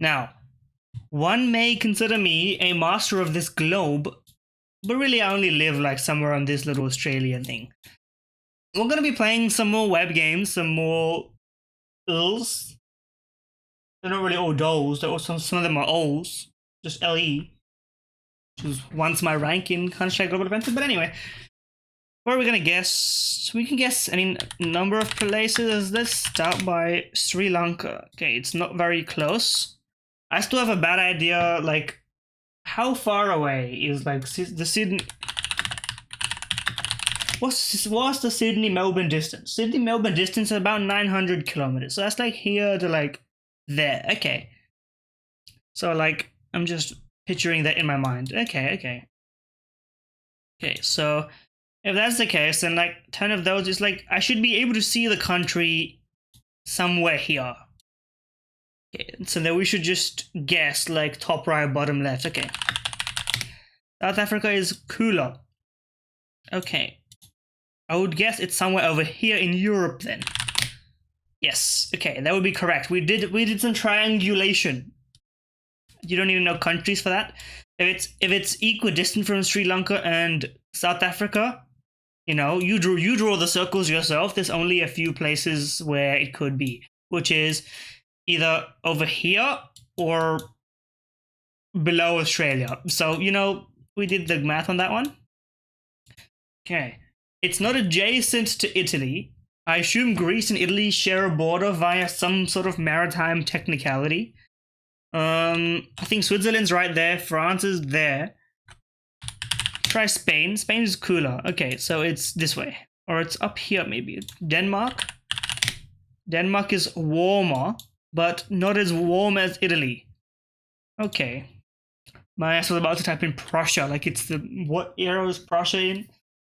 Now, one may consider me a master of this globe, but really I only live like somewhere on this little Australia thing. We're going to be playing some more web games, some more ills. They're not really all dolls, they're also, some of them are O's, just LE, which was once my rank in Counter-Strike Global Offensive. But anyway, what are we going to guess? We can guess any number of places. Let's start by Sri Lanka. Okay, it's not very close. I still have a bad idea, like, how far away is, like, the Sydney... What's the Sydney-Melbourne distance? Sydney-Melbourne distance is about 900 kilometers. So that's, like, here to, like, there. Okay. So, like, I'm just picturing that in my mind. Okay, so if that's the case, then, like, 10 of those is, like, I should be able to see the country somewhere here. Okay, so then we should just guess, like, top right, bottom left. Okay. South Africa is cooler. Okay. I would guess it's somewhere over here in Europe then. Yes. Okay, that would be correct. We did some triangulation. You don't need to know countries for that. If it's equidistant from Sri Lanka and South Africa, you know, you draw the circles yourself. There's only a few places where it could be, which is either over here or below Australia. So, you know, we did the math on that one. Okay. It's not adjacent to Italy. I assume Greece and Italy share a border via some sort of maritime technicality. I think Switzerland's right there. France is there. Try Spain. Spain is cooler. Okay, so it's this way. Or it's up here maybe. Denmark. Denmark is warmer, but not as warm as Italy. Okay. My ass was about to type in Prussia. Like, it's the... What era was Prussia in?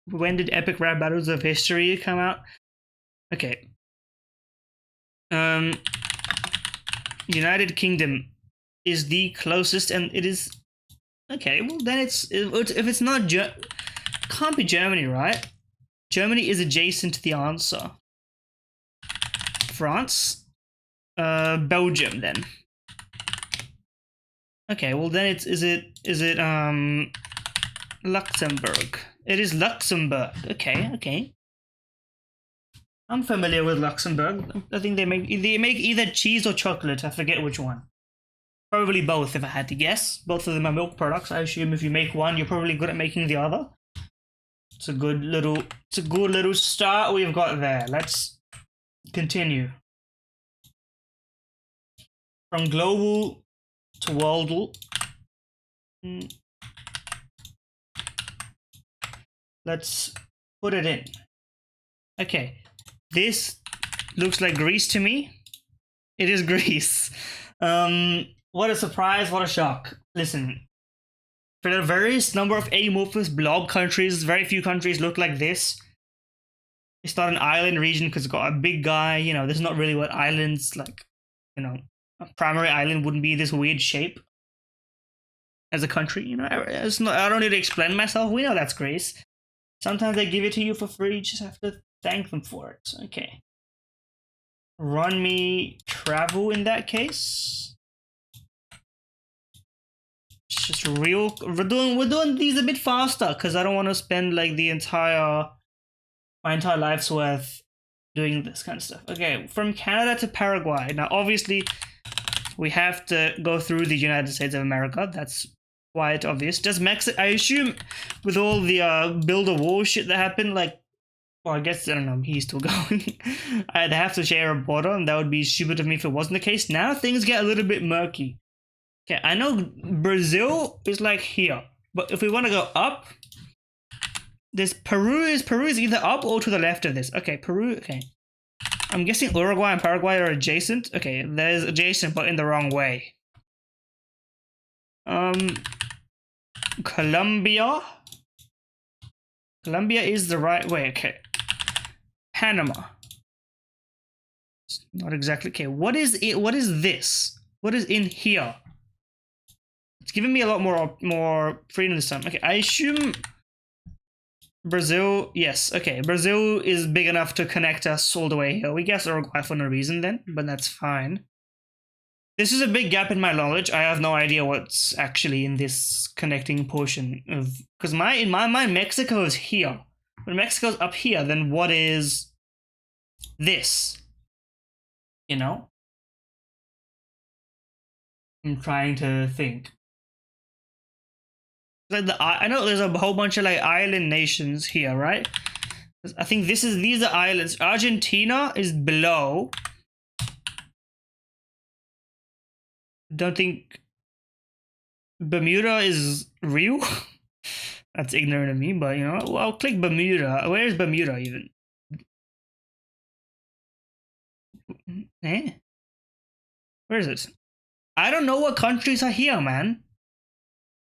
When did Epic Rap Battles of History come out? Okay. United Kingdom is the closest, and it is... Okay, well then if it's not... Can't be Germany, right? Germany is adjacent to the answer. France? Belgium, then. Okay, well then is it Luxembourg? It is Luxembourg. Okay. I'm familiar with Luxembourg. I think they make either cheese or chocolate. I forget which one. Probably both, if I had to guess. Both of them are milk products. I assume if you make one, you're probably good at making the other. It's a good little start we've got there. Let's continue. From global to Wordle. Let's put it in. Okay, this looks like Greece to me. It is Greece. What a surprise, what a shock. Listen, for the various number of amorphous blob countries, very few countries look like this. It's not an island region because it's got a big guy, you know, this is not really what islands, like, you know, a primary island wouldn't be this weird shape as a country, you know. I don't need to explain myself, we know that's Greece. Sometimes they give it to you for free, you just have to thank them for it. Okay. Run me travel in that case. It's just real. We're doing these a bit faster because I don't want to spend like my entire life's worth doing this kind of stuff. Okay, from Canada to Paraguay. Now, obviously, we have to go through the United States of America. That's quite obvious. Does Mexico? I assume with all the build a wall shit that happened, like, well, I guess I don't know. He's still going. I'd have to share a border, and that would be stupid of me if it wasn't the case. Now things get a little bit murky. Okay, I know Brazil is like here, but if we want to go up, this Peru is either up or to the left of this. Okay, Peru. Okay, I'm guessing Uruguay and Paraguay are adjacent. Okay, there's adjacent, but in the wrong way. Colombia. Colombia is the right way. Okay. Panama. It's not exactly. Okay, what is it? What is this? What is in here? It's giving me a lot more freedom this time. Okay, I assume Brazil. Yes. Okay, Brazil is big enough to connect us all the way here. We guess Uruguay for no reason then, but that's fine. This is a big gap in my knowledge. I have no idea what's actually in this connecting portion of, because in my mind Mexico is here. When Mexico's up here, then what is this? You know? I'm trying to think. Like I know there's a whole bunch of like island nations here, right? I think these are islands. Argentina is below. Don't think Bermuda is real. That's ignorant of me, but you know, I'll click Bermuda. Where is Bermuda even? Eh? Where is it? I don't know what countries are here, man.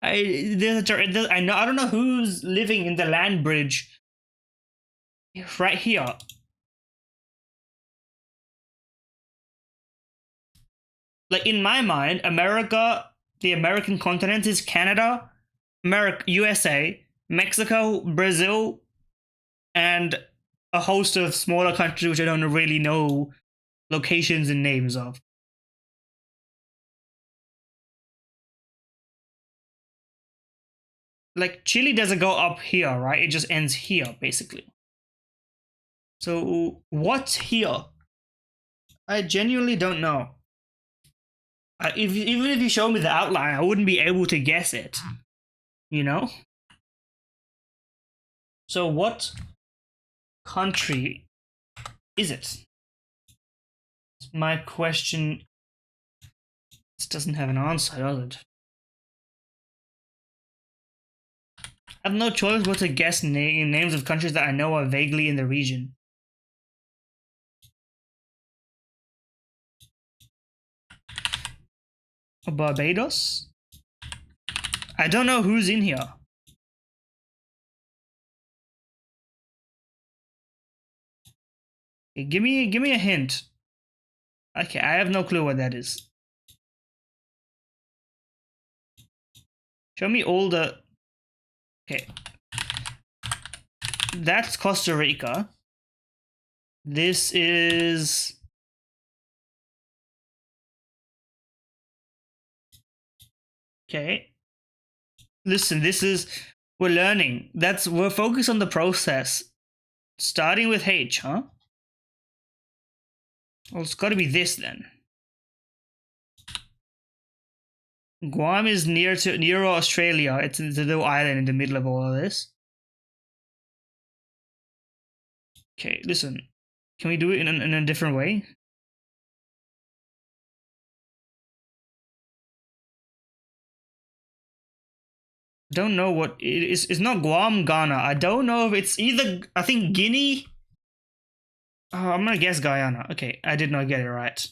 I don't know who's living in the land bridge. Right here. Like in my mind, America, the American continent is Canada, USA, Mexico, Brazil, and a host of smaller countries which I don't really know locations and names of. Like Chile doesn't go up here, right? It just ends here, basically. So what's here? I genuinely don't know. Even if you show me the outline, I wouldn't be able to guess it. You know? So what country is it? My question. This doesn't have an answer, does it? I have no choice but to guess names of countries that I know are vaguely in the region. Barbados? I don't know who's in here. Okay, give me a hint. Okay, I have no clue what that is. Show me all the... Okay. That's Costa Rica. This is... Okay. Listen, we're learning. We're focused on the process. Starting with H, huh? Well, it's gotta be this then. Guam is near Australia. It's a little island in the middle of all of this. Okay, listen. Can we do it in a different way? Don't know what it is. It's not Guam, Ghana. I don't know if it's either. I think Guinea. Oh, I'm gonna guess Guyana. Okay, I did not get it right.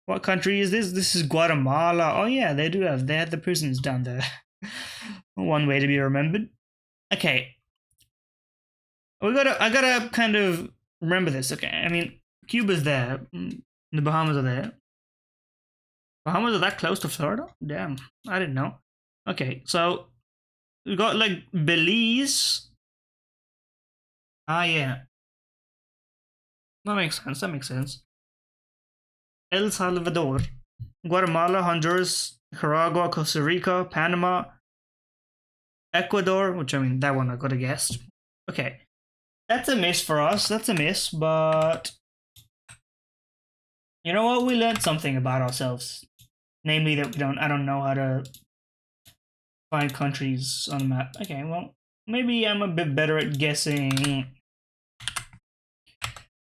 What country is this? This is Guatemala. Oh yeah, they have the prisons down there. One way to be remembered. Okay. I gotta kind of remember this. Okay, I mean, Cuba's there. The Bahamas are there. Bahamas are that close to Florida? Damn, I didn't know. Okay, so we got like Belize. Ah, yeah. That makes sense. El Salvador, Guatemala, Honduras, Nicaragua, Costa Rica, Panama, Ecuador, which I mean, that one I could have guessed. Okay. That's a miss for us. That's a miss, but you know what? We learned something about ourselves. Namely that I don't know how to find countries on the map. Okay, well, maybe I'm a bit better at guessing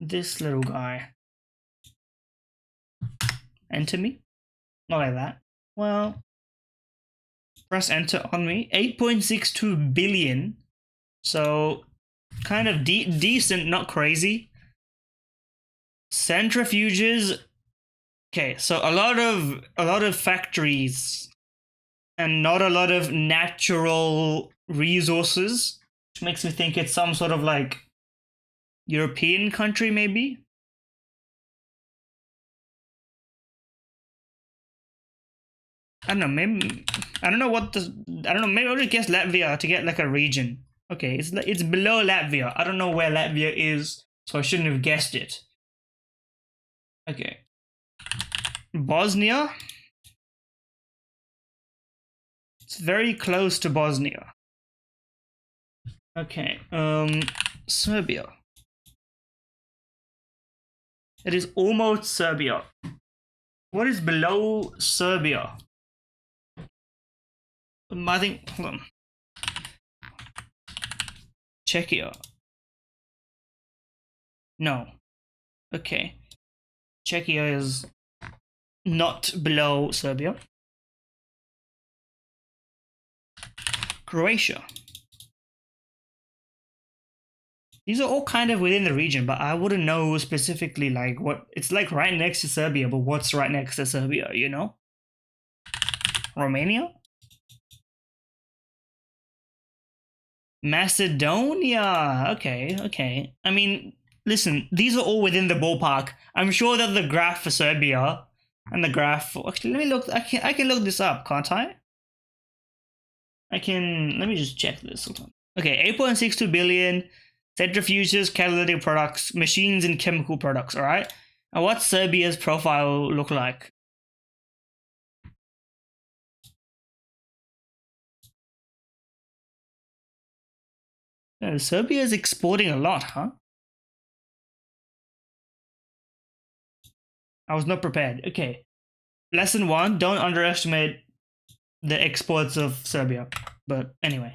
this little guy. Enter me? Not like that. Well, press enter on me. 8.62 billion. So, kind of decent, not crazy. Centrifuges. Okay, so a lot of factories and not a lot of natural resources, which makes me think it's some sort of like European country, maybe. I don't know, maybe I don't know what the I don't know, maybe I'll just guess Latvia to get like a region. Okay, it's below Latvia. I don't know where Latvia is, so I shouldn't have guessed it. Okay. Bosnia? It's very close to Bosnia. Okay, Serbia. It is almost Serbia. What is below Serbia? I think, hold on. Czechia. No. Okay. Czechia is not below Serbia. Croatia. These are all kind of within the region, but I wouldn't know specifically like what it's like right next to Serbia, but what's right next to Serbia, you know? Romania? Macedonia. Okay. I mean, listen, these are all within the ballpark. I'm sure that the graph for Serbia and the graph for, actually let me look, I can look this up, can't I? Let me just check this. Okay, 8.62 billion centrifuges, catalytic products, machines and chemical products, all right? And what's Serbia's profile look like? Serbia is exporting a lot, huh? I was not prepared. Okay. Lesson 1, don't underestimate the exports of Serbia. But anyway.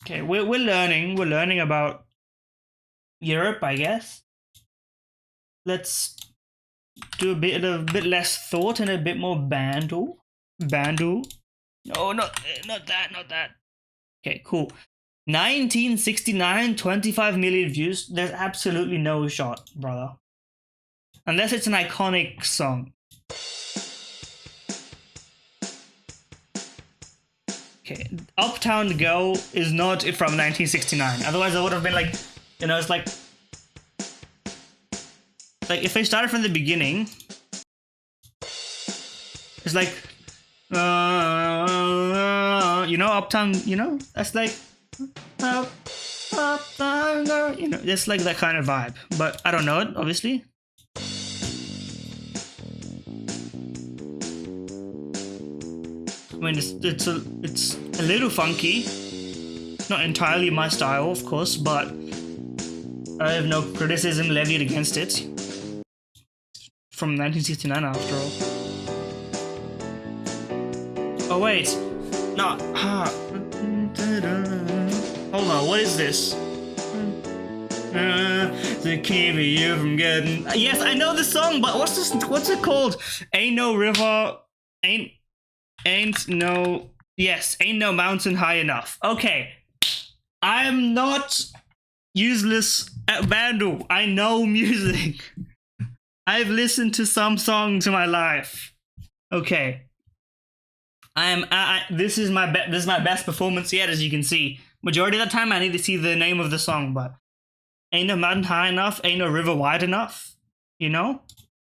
Okay, we're learning about Europe, I guess. Let's do a bit less thought and a bit more Bandu. No, not that. Okay, cool. 1969, 25 million views. There's absolutely no shot, brother. Unless it's an iconic song. Okay, Uptown Girl is not from 1969. Otherwise, I would have been like, you know, it's like if they started from the beginning, it's like, you know, Uptown, you know, that's like, Uptown Girl, you know, it's like that kind of vibe. But I don't know it, obviously. I mean, it's a little funky. Not entirely my style, of course, but I have no criticism levied against it. From 1969, after all. Oh wait, no. Hold on, what is this? To keep you from getting. Yes, I know the song, but what's this? What's it called? Ain't no river, ain't no mountain high enough. Okay, I'm not useless at Bandu. I know music. I've listened to some songs in my life. Okay, this is my best performance yet, as you can see. Majority of the time, I need to see the name of the song, but ain't no mountain high enough, ain't no river wide enough. You know,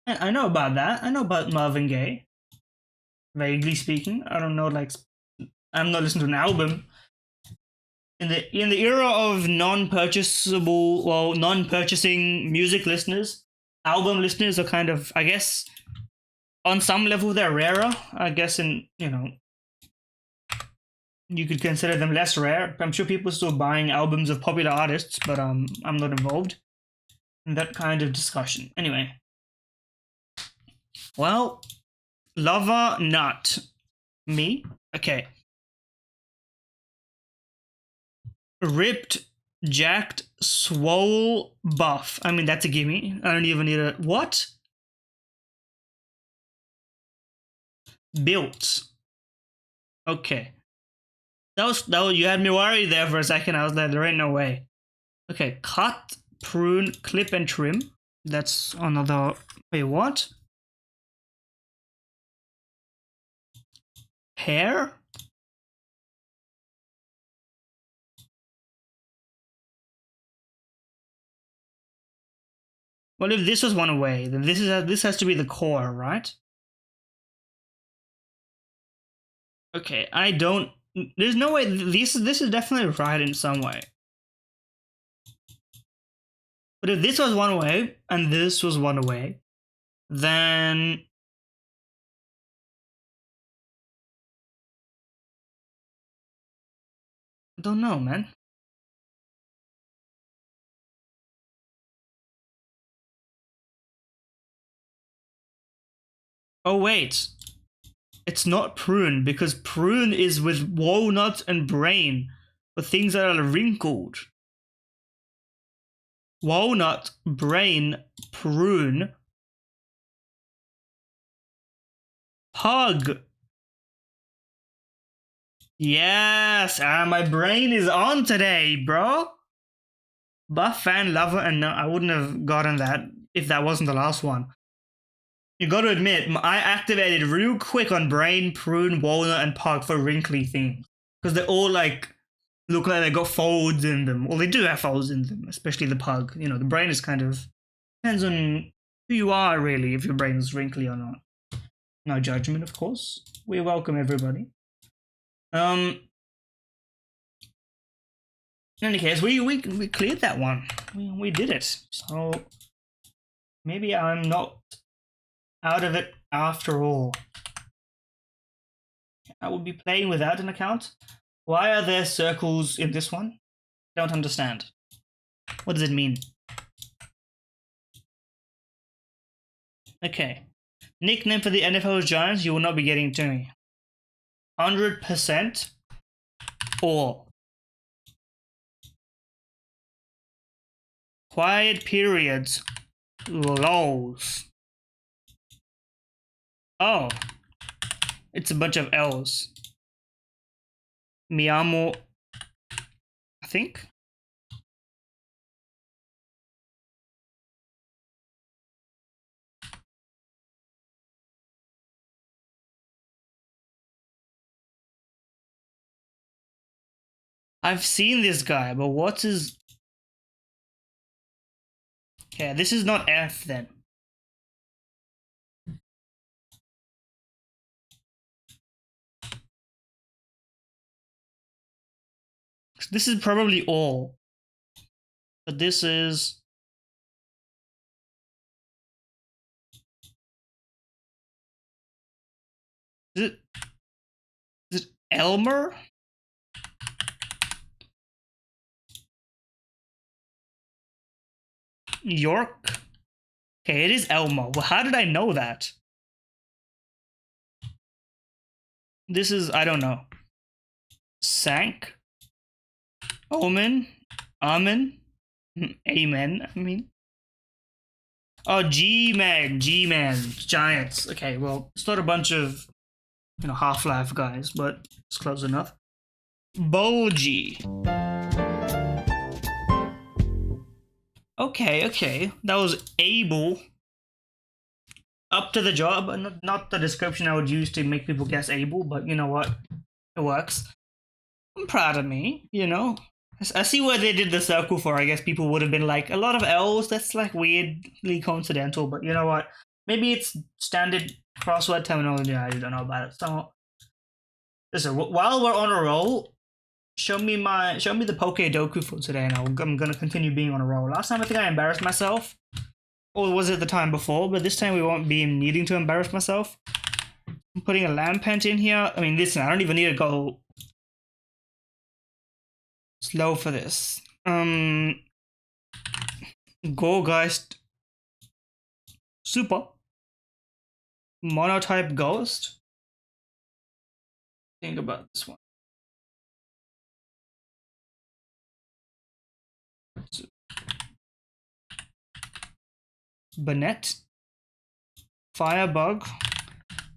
I know about that. I know about Marvin Gaye. Vaguely speaking, I don't know. Like, I'm not listening to an album. In the era of non-purchasing music listeners, album listeners are kind of, I guess, on some level they're rarer. I guess you could consider them less rare. I'm sure people are still buying albums of popular artists, but I'm not involved in that kind of discussion. Anyway, well, lover nut, me. Okay. Ripped, jacked, swole, buff. I mean, that's a gimme. I don't even need a what? Built. Okay. That was you had me worried there for a second. I was like, there ain't no way. Okay, cut, prune, clip, and trim. That's another. Wait, what? Hair? Well, if this was one way, then this has to be the core, right? Okay, I don't. There's no way. This is definitely right in some way. But if this was one way and this was one way, then don't know, man. Oh wait, it's not prune because prune is with walnut and brain, for things that are wrinkled. Walnut, brain, prune, pug. Yes, my brain is on today, bro. Buff fan, lover, and no, I wouldn't have gotten that if that wasn't the last one. You gotta admit, I activated real quick on brain, prune, walnut, and pug for wrinkly things. Because they're all like, look like they got folds in them. Well, they do have folds in them, especially the pug. You know, the brain is kind of, depends on who you are, really, if your brain is wrinkly or not. No judgment, of course. We welcome everybody. In any case, we cleared that one. We did it. So maybe I'm not out of it after all. I will be playing without an account. Why are there circles in this one? Don't understand. What does it mean? Okay. Nickname for the NFL Giants, you will not be getting to me. 100% or quiet periods, lols. Oh, it's a bunch of L's. Mi amo, I think. I've seen this guy, but what's his... Okay, this is not F then. This is probably all. But this is... Is it Elmer? York? Okay, it is Elmo. Well, how did I know that? This is, I don't know. Sank? Omen? Amen? Amen, I mean. Oh, G-Man, Giants. Okay, well, it's not a bunch of, you know, Half-Life guys, but it's close enough. Boji. Okay. That was able. Up to the job. Not the description I would use to make people guess able, but you know what? It works. I'm proud of me, you know. I see what they did the circle for. I guess people would have been like, a lot of L's, that's like weirdly coincidental, but you know what? Maybe it's standard crossword terminology. I don't know about it. So, listen, while we're on a roll, show me the Poke Doku for today, and I'm gonna continue being on a roll. Last time I think I embarrassed myself, or was it the time before? But this time we won't be needing to embarrass myself. I'm putting a Lampent in here. I mean, listen, I don't even need to go slow for this. Gogeist Super Monotype Ghost. Think about this one. Banette, Firebug,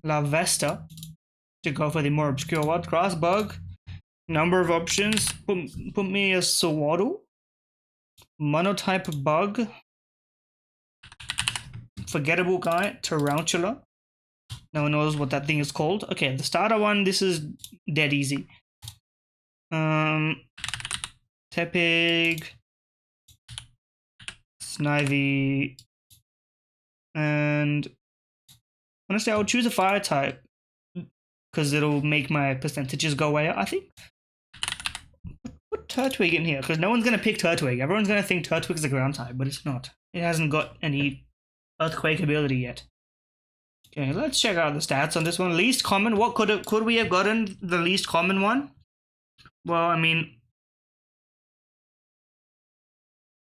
Lavesta, to go for the more obscure one, Grassbug, number of options, put me a Sawaddle, Monotype Bug, Forgettable Guy, Tarantula, no one knows what that thing is called. Okay, the starter one, this is dead easy. Tepig, Snivy, and honestly, I would choose a fire type because it'll make my percentages go way up, I think. Put Turtwig in here because no one's going to pick Turtwig. Everyone's going to think Turtwig's a ground type, but it's not. It hasn't got any earthquake ability yet. Okay, let's check out the stats on this one. Least common. What could we have gotten the least common one? Well, I mean,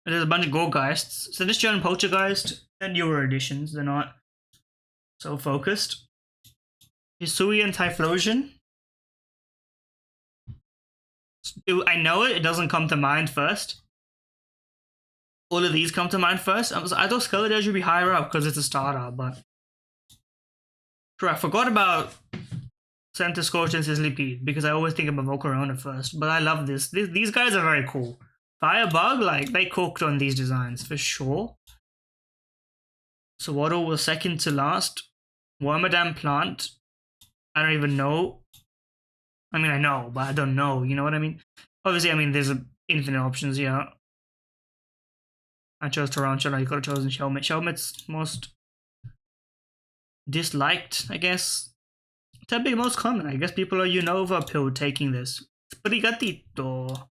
There's a bunch of Gorgeists. So this German Poltergeist and newer editions, they're not so focused. Hisui and Typhlosion. I know it doesn't come to mind first. All of these come to mind first. I thought Skeletor should be higher up because it's a starter, but sure, I forgot about Santa Scorch and Sizzlypede because I always think about Volcarona first. But I love this. These guys are very cool. Firebug, like, they cooked on these designs for sure. So Wordle was second to last. Wormadam Plant. I don't even know. I mean, I know, but I don't know. You know what I mean? Obviously, I mean, there's infinite options here. I chose Tarantula. You could have chosen Shelmet. Shelmet's most disliked, I guess. Typically most common. I guess people are Unova pill taking this. Sprigatito.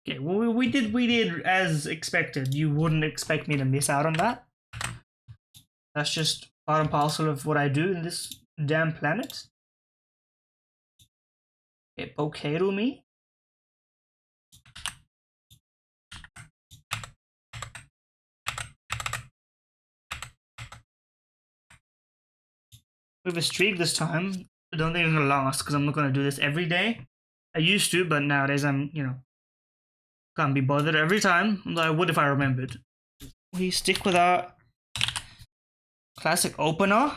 Okay, well, we did as expected. You wouldn't expect me to miss out on that. That's just part and parcel of what I do in this damn planet. Okay, Pokeru me. We have a streak this time. I don't think it's gonna last because I'm not gonna do this every day. I used to, but nowadays I'm, can't be bothered every time. Although I would if I remembered. We stick with our classic opener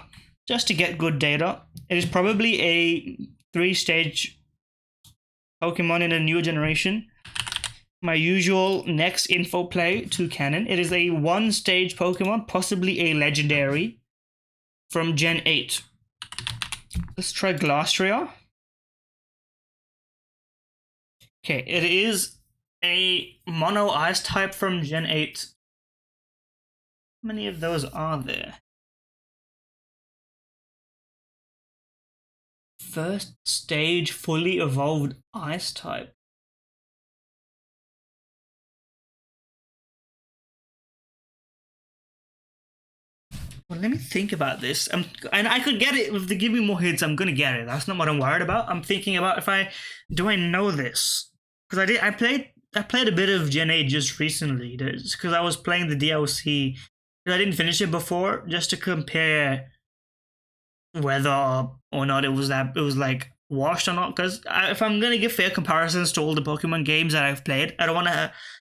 just to get good data. It is probably a 3-stage Pokemon in a newer generation. My usual next info play to canon. It is a 1-stage Pokemon, possibly a legendary from Gen 8. Let's try Glastria. Okay, it is a mono ice type from Gen 8. How many of those are there? First stage fully evolved ice type. Well, let me think about this. And I could get it if they give me more hints. I'm gonna get it. That's not what I'm worried about. I'm thinking about do I know this? Because I played a bit of Gen 8 just recently. Because I was playing the DLC. I didn't finish it before, just to compare whether or not it was like washed or not. Because if I'm gonna give fair comparisons to all the Pokemon games that I've played, I don't want to.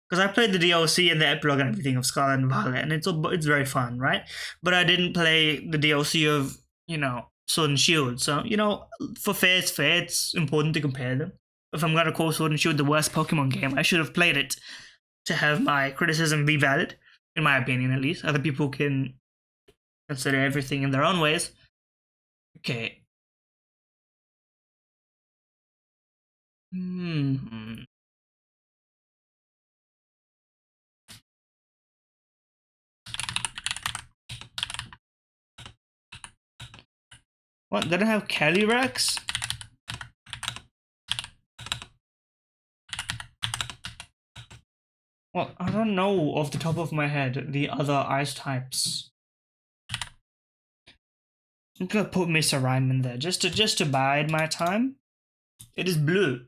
Because I played the DLC and the epilogue and everything of Scarlet and Violet, and it's very fun, right? But I didn't play the DLC of Sword and Shield. So for fair, it's fair. It's important to compare them. If I'm gonna call Sword and Shield the worst Pokemon game, I should have played it to have my criticism be valid, in my opinion at least. Other people can consider everything in their own ways. Okay. What? They don't have Calyrex? Well, I don't know off the top of my head the other ice types. I'm gonna put Mr. Rhyme in there just to bide my time. It is blue.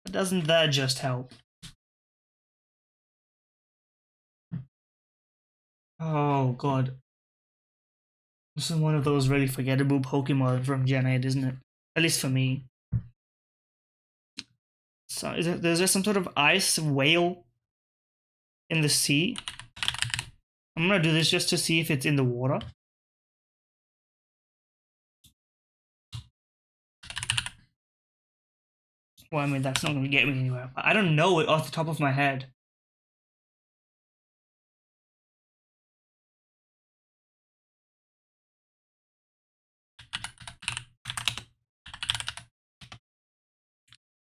But doesn't that just help? Oh god. This is one of those really forgettable Pokemon from Gen 8, isn't it? At least for me. So is there some sort of ice whale in the sea? I'm gonna do this just to see if it's in the water. Well, I mean, that's not gonna get me anywhere. I don't know it off the top of my head.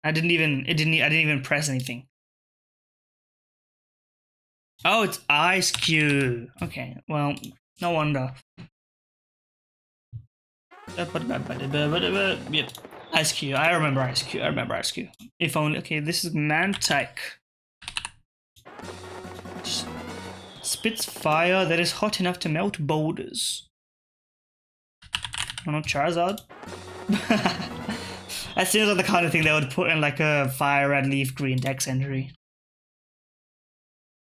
I didn't even press anything. Oh, it's Ice Cube. Okay, well, no wonder. Yep. Ice Cube. I remember Ice Cube. If only. Okay, this is Mantike. Spits fire that is hot enough to melt boulders. Oh no, Charizard. That seems like the kind of thing they would put in like a fire red leaf green text entry.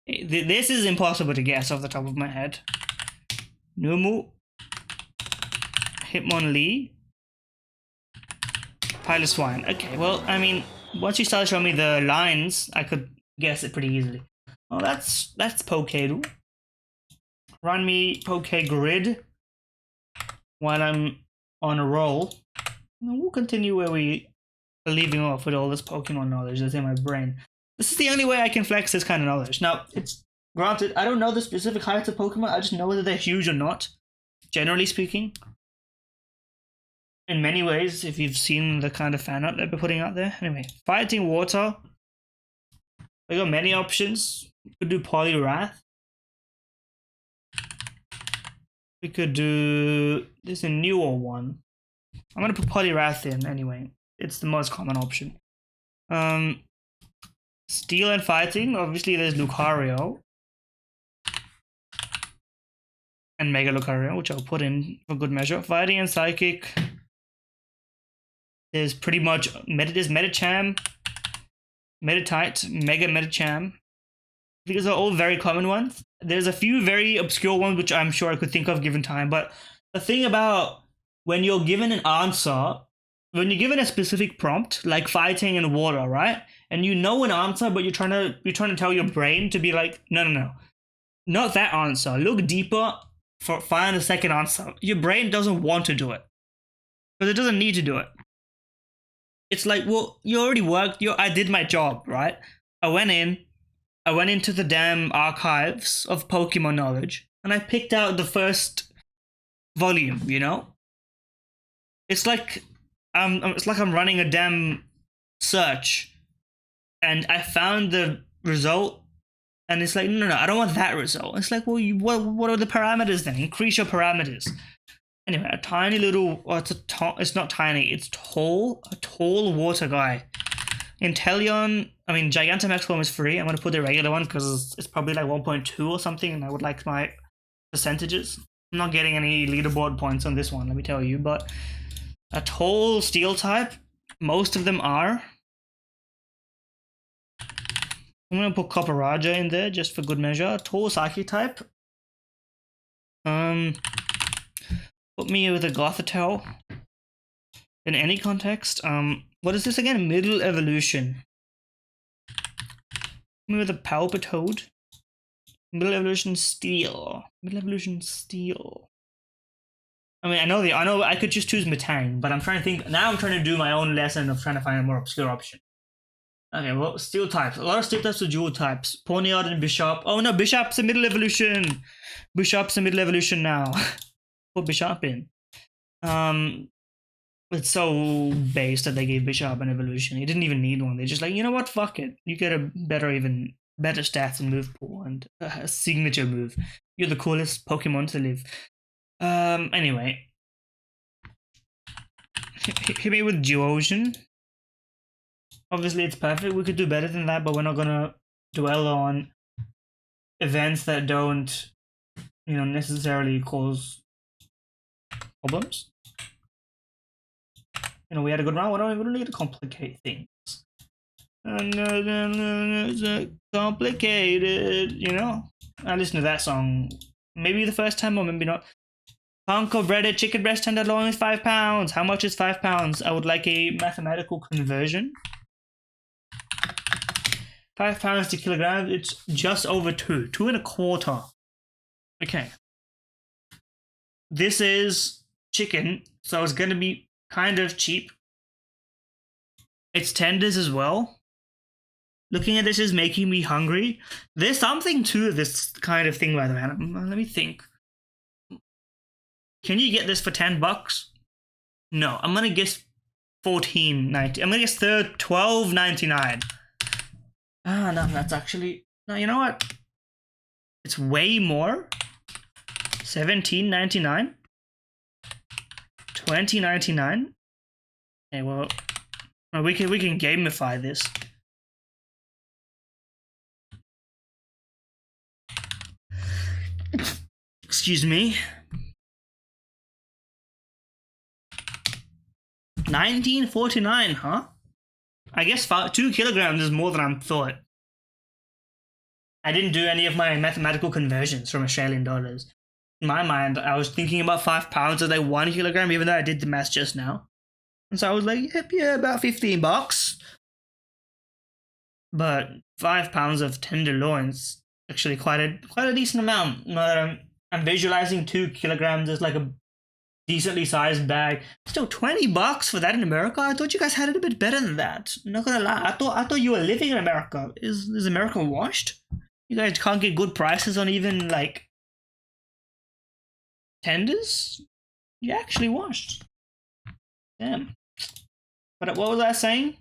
This is impossible to guess off the top of my head. Numu, Hitmonlee, Pile of Swine. Okay, well, I mean, once you start showing me the lines, I could guess it pretty easily. Well, that's Pokedu. Run me Poke Grid while I'm on a roll. And we'll continue where we are leaving off with all this Pokemon knowledge that's in my brain. This is the only way I can flex this kind of knowledge. Now, it's granted, I don't know the specific heights of Pokemon, I just know whether they're huge or not, generally speaking. In many ways, if you've seen the kind of fan art that they're putting out there. Anyway, Fighting Water. We got many options. We could do Poliwrath. We could do... There's a newer one. I'm going to put Poliwrath in anyway. It's the most common option. Steel and Fighting. Obviously, there's Lucario. And Mega Lucario, which I'll put in for good measure. Fighting and Psychic. There's pretty much... There's Medicham. Meditite. Mega Medicham. These are all very common ones. There's a few very obscure ones which I'm sure I could think of given time, but the thing about when you're given an answer, when you're given a specific prompt, like fighting and water, right? And you know an answer, but you're trying to tell your brain to be like, no. Not that answer. Look deeper, find a second answer. Your brain doesn't want to do it. Because it doesn't need to do it. It's like, well, you already worked, I did my job, right? I went into the damn archives of Pokemon knowledge, and I picked out the first volume, you know? It's like I'm running a damn search, and I found the result, and it's like, no, I don't want that result. It's like, well, what are the parameters then? Increase your parameters. Anyway, a tiny little, it's not tiny, it's tall, a tall water guy. Gigantamax form is free. I'm going to put the regular one because it's probably like 1.2 or something, and I would like my percentages. I'm not getting any leaderboard points on this one, let me tell you, but a tall steel type, most of them are. I'm going to put Copperajah in there just for good measure. A tall Psychic type. Put me with a Gothitelle in any context. What is this again? Middle Evolution. With a Palpitoad. Middle Evolution Steel. Middle Evolution Steel. I mean, I know I could just choose Metang, but I'm trying to think. Now I'm trying to do my own lesson of trying to find a more obscure option. Okay, well, Steel types. A lot of Steel types are dual types. Ponyard and Bishop. Oh no, Bishop's a Middle Evolution. Bishop's a Middle Evolution now. Put Bishop in. It's so base that they gave Bishop an evolution. He didn't even need one. They're just like, you know what? Fuck it. You get a better stats and move pool and a signature move. You're the coolest Pokemon to live. Anyway. Hit me with Geosion. Obviously, it's perfect. We could do better than that, but we're not gonna dwell on events that don't, necessarily cause problems. We had a good round. We don't need to complicate things. It's complicated, I listened to that song maybe the first time or maybe not. Hunk of breaded chicken breast tenderloin is 5 pounds. How much is 5 pounds? I would like a mathematical conversion. 5 pounds to kilograms. It's just over 2. 2.25. Okay. This is chicken, so it's going to be kind of cheap. It's tenders as well. Looking at this is making me hungry. There's something to this kind of thing, by the way. Let me think. Can you get this for $10? No, I'm gonna guess $14.90. I'm gonna guess $12.99. No, that's actually no. You know what? It's way more. $17.99. $20.99. Okay, well, we can gamify this. Excuse me. 1949, huh? I guess 2 kilograms is more than I thought. I didn't do any of my mathematical conversions from Australian dollars. In my mind, I was thinking about 5 pounds as like 1 kilogram, even though I did the math just now. And so I was like, yep, yeah, about $15. But 5 pounds of tenderloins, actually quite a decent amount. Now that I'm visualizing 2 kilograms as like a decently sized bag. Still $20 for that in America? I thought you guys had it a bit better than that. I'm not gonna lie, I thought you were living in America. Is America washed? You guys can't get good prices on even like tenders? You actually washed. Damn. But what was I saying?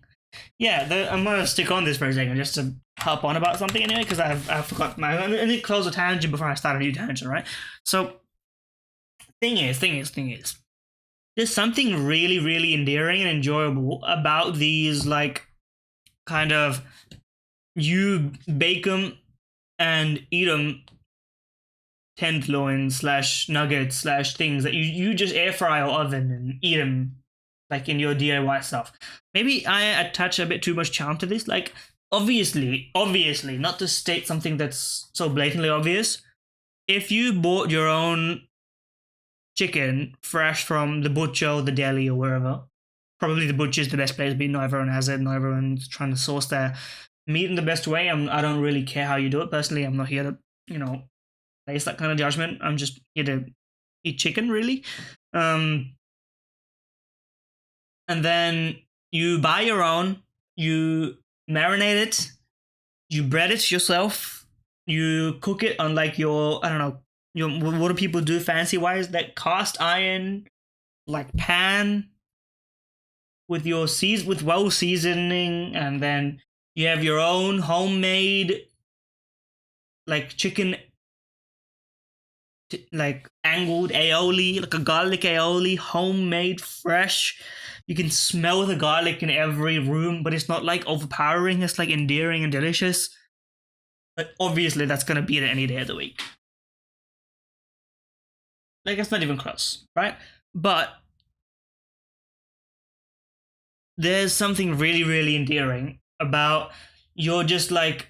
Yeah, I'm gonna stick on this for a second just to hop on about something anyway, because I forgot I need to close a tangent before I start a new tangent, right? So thing is, there's something really, really endearing and enjoyable about these, like, kind of, you bake them and eat them tenderloins slash nuggets slash things that you just air fry or oven and eat them, like, in your DIY stuff. Maybe I attach a bit too much charm to this. Like, obviously, not to state something that's so blatantly obvious, if you bought your own chicken fresh from the butcher or the deli or wherever, probably the butcher is the best place, but not everyone has it, not everyone's trying to source their meat in the best way. I don't really care how you do it personally. I'm not here to, place that kind of judgment. I'm just here to eat chicken, really. And then you buy your own, you marinate it, you bread it yourself, you cook it on, like, your, I don't know, what do people do fancy wise? That cast iron, like, pan with your with well seasoning, and then you have your own homemade, like, chicken, like, angled aioli, like a garlic aioli, homemade, fresh. You can smell the garlic in every room, but it's not like overpowering. It's like endearing and delicious. But obviously, that's gonna be there any day of the week. Like, it's not even close, right? But there's something really, really endearing about, you're just like,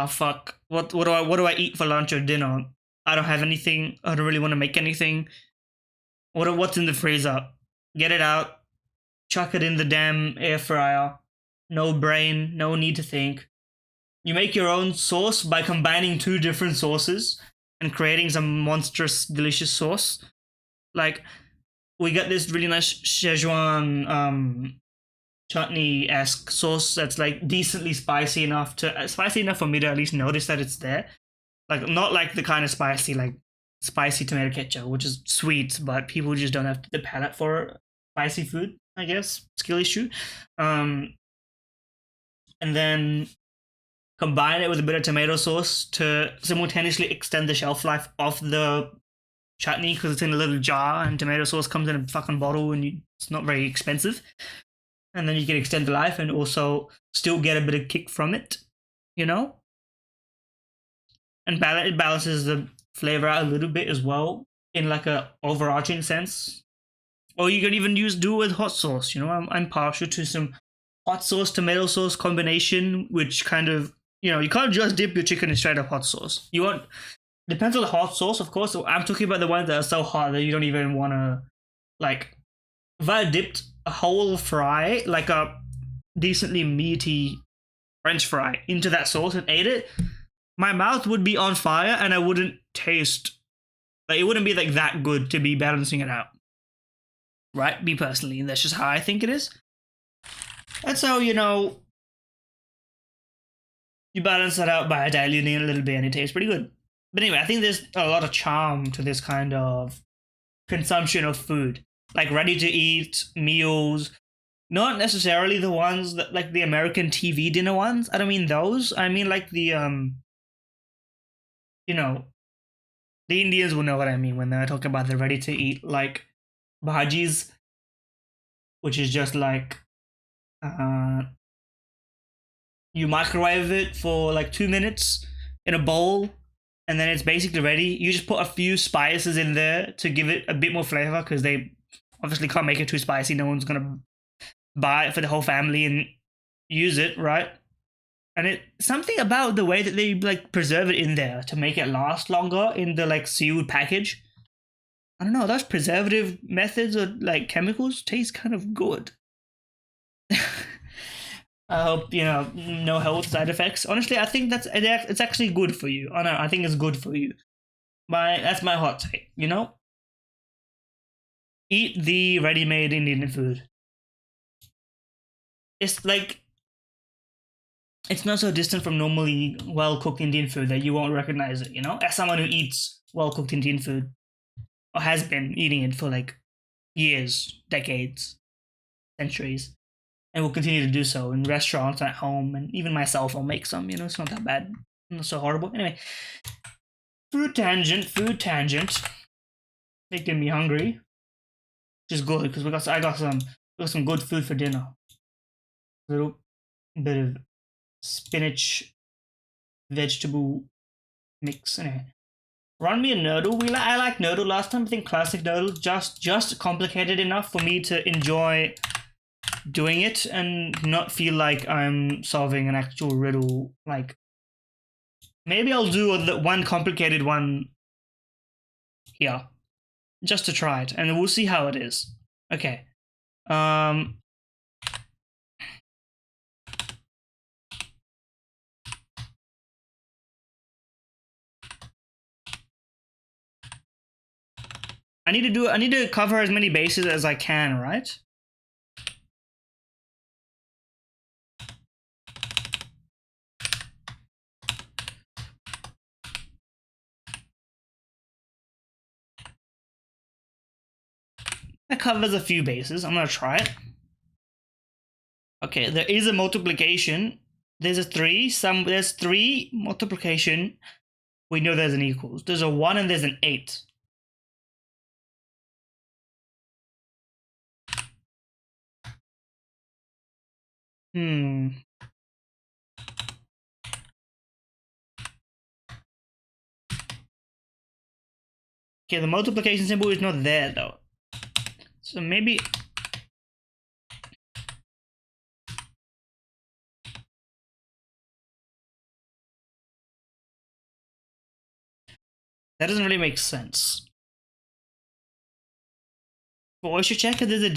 fuck, what do I eat for lunch or dinner? I don't have anything. I don't really want to make anything. What's in the freezer? Get it out. Chuck it in the damn air fryer. No brain, no need to think. You make your own sauce by combining 2 different sauces and creating some monstrous, delicious sauce. Like, we got this really nice Szechuan chutney-esque sauce that's, like, decently spicy enough for me to at least notice that it's there. Like, not like the kind of spicy, like, spicy tomato ketchup, which is sweet, but people just don't have the palate for spicy food, I guess. Skill issue. And then combine it with a bit of tomato sauce to simultaneously extend the shelf life of the chutney, because it's in a little jar and tomato sauce comes in a fucking bottle and it's not very expensive. And then you can extend the life and also still get a bit of kick from it, And it balances the flavor out a little bit as well in, like, a overarching sense. Or you can even do it with hot sauce. I'm partial to some hot sauce tomato sauce combination, which kind of, you can't just dip your chicken in straight up hot sauce. Depends on the hot sauce, of course. So I'm talking about the ones that are so hot that you don't even want to, like, if I dipped a whole fry, like a decently meaty French fry, into that sauce and ate it, my mouth would be on fire and I wouldn't taste, like, it wouldn't be, like, that good to be balancing it out. Right? Me personally, and that's just how I think it is. And so, you balance that out by diluting it a little bit and it tastes pretty good. But anyway, I think there's a lot of charm to this kind of consumption of food. Like, ready-to-eat meals. Not necessarily the ones that, like, the American TV dinner ones. I don't mean those. I mean, like, the, the Indians will know what I mean when they're talking about the ready-to-eat, like, bhajis, which is just like, you microwave it for like 2 minutes in a bowl, and then it's basically ready. You just put a few spices in there to give it a bit more flavor, because they Obviously, can't make it too spicy. No one's gonna buy it for the whole family and use it, right? And it something about the way that they like preserve it in there to make it last longer in the like sealed package. I don't know, those preservative methods or like chemicals taste kind of good. I hope, you know, no health side effects. Honestly, I think it's actually good for you. I know, I think it's good for you. That's my hot take, you know? Eat the ready-made Indian food. It's like, it's not so distant from normally well-cooked Indian food that you won't recognize it, you know? As someone who eats well-cooked Indian food, or has been eating it for like years, decades, centuries, and will continue to do so in restaurants, at home, and even myself, I'll make some, you know, it's not that bad, not so horrible. Anyway, food tangent, making me hungry, which is good, because I got some good food for dinner. A little bit of spinach vegetable mix. Anyway, run me a noodle. I like noodle last time. I think classic noodle just complicated enough for me to enjoy doing it and not feel like I'm solving an actual riddle. Like, maybe I'll do one complicated one here just to try it, and we'll see how it is. Okay. I need to cover as many bases as I can, right? That covers a few bases. I'm gonna try it. Okay, there is a multiplication. There's a 3. There's 3 multiplication. We know there's an equals. There's a 1 and there's an 8. Okay, the multiplication symbol is not there though. So maybe that doesn't really make sense. But we should check if there's a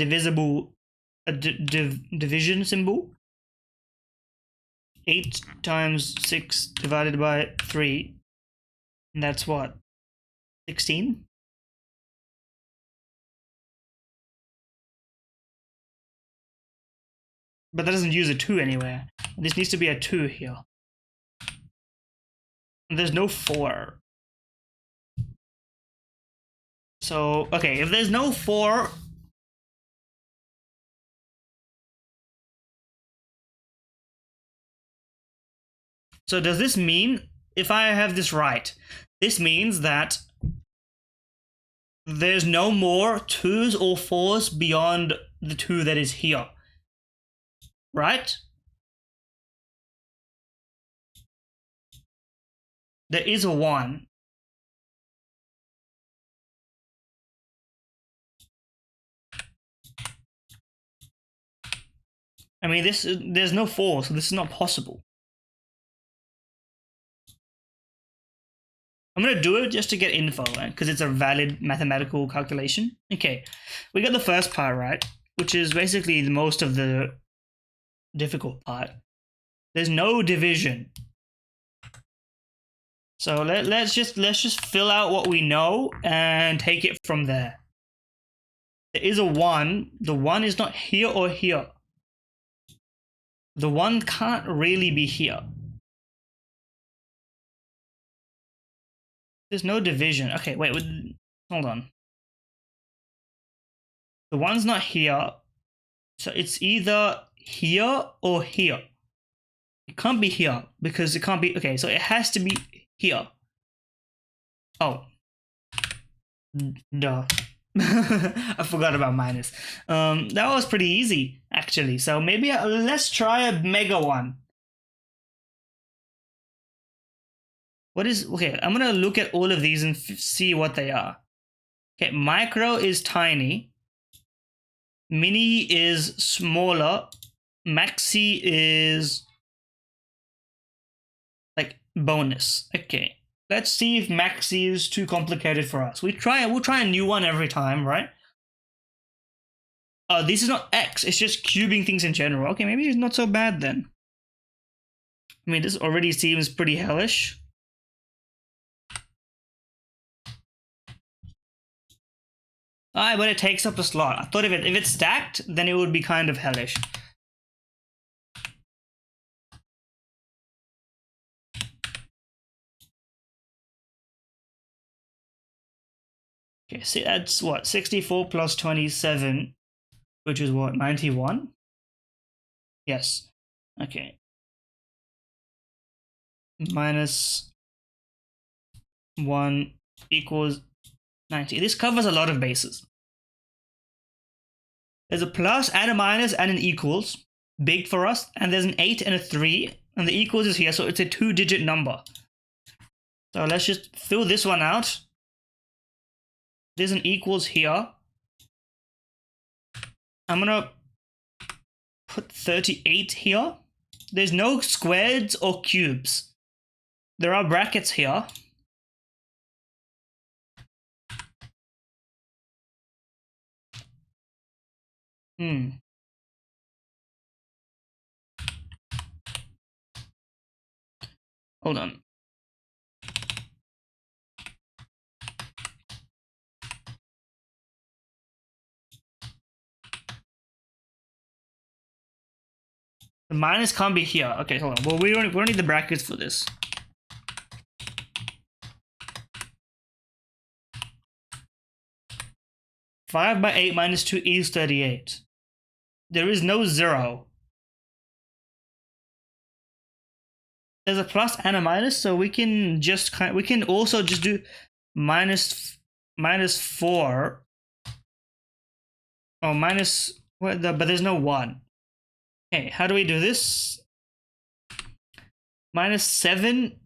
division symbol. 8 times 6 divided by 3. And that's what? 16? But that doesn't use a 2 anywhere. This needs to be a 2 here. And there's no 4. So, okay, if there's no 4... So does this mean, if I have this right, this means that there's no more 2s or 4s beyond the 2 that is here, right? There is a 1. I mean, there's no 4, so this is not possible. I'm gonna do it just to get info, right? Because it's a valid mathematical calculation. Okay, we got the first part right, which is basically the most of the difficult part. There's no division. So let's just fill out what we know and take it from there. There is a 1. The 1 is not here or here. The 1 can't really be here. There's no division. Okay, wait, hold on. The 1's not here. So it's either here or here. It can't be here because it can't be... Okay, so it has to be here. Oh. Duh. I forgot about minus. That was pretty easy, actually. So maybe let's try a mega one. What is... Okay, I'm going to look at all of these and see what they are. Okay, micro is tiny. Mini is smaller. Maxi is like bonus. Okay. Let's see if Maxi is too complicated for us. We'll try a new one every time, right? Oh, this is not X, it's just cubing things in general. Okay, maybe it's not so bad then. I mean, this already seems pretty hellish. Ah, but it takes up a slot. I thought if it's stacked, then it would be kind of hellish. Okay, see, that's what, 64 plus 27, which is what, 91? Yes. Okay. Minus 1 equals 90. This covers a lot of bases. There's a plus and a minus and an equals, big for us, and there's an 8 and a 3, and the equals is here, so it's a 2-digit number. So let's just fill this one out. There's an equals here. I'm gonna put 38 here. There's no squares or cubes. There are brackets here. Hold on. The minus can't be here. Okay, hold on. Well, we don't need the brackets for this. Five by 8 minus 2 is 38. There is no 0. There's a plus and a minus, so we can just we can also just do minus 4. Oh, minus what? But there's no 1. Okay, how do we do this? Minus 7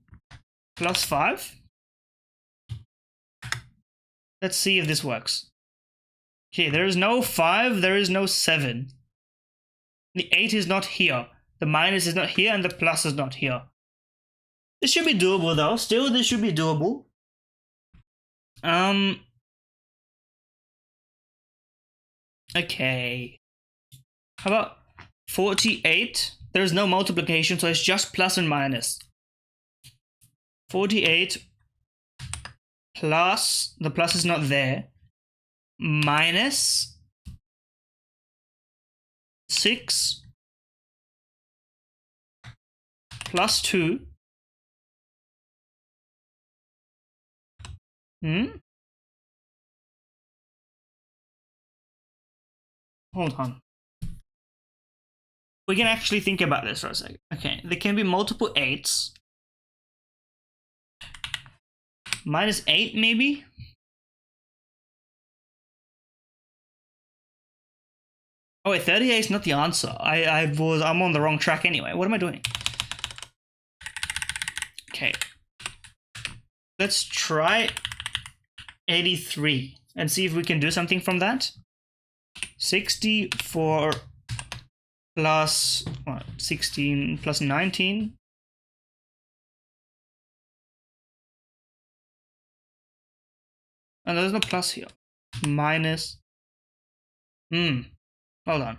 plus 5. Let's see if this works. Okay, there is no 5, there is no 7. The 8 is not here. The minus is not here, and the plus is not here. This should be doable though. Still, this should be doable. Okay. How about 48? There's no multiplication, so it's just plus and minus. 48 plus, the plus is not there, minus 6 plus 2. Hold on. We can actually think about this for a second. Okay, there can be multiple 8s. Minus 8 maybe? Oh wait, 38 is not the answer. I'm on the wrong track anyway. What am I doing? Okay. Let's try 83 and see if we can do something from that. 64 plus what, 16 plus 19. And there's no plus here. Minus. Hold on.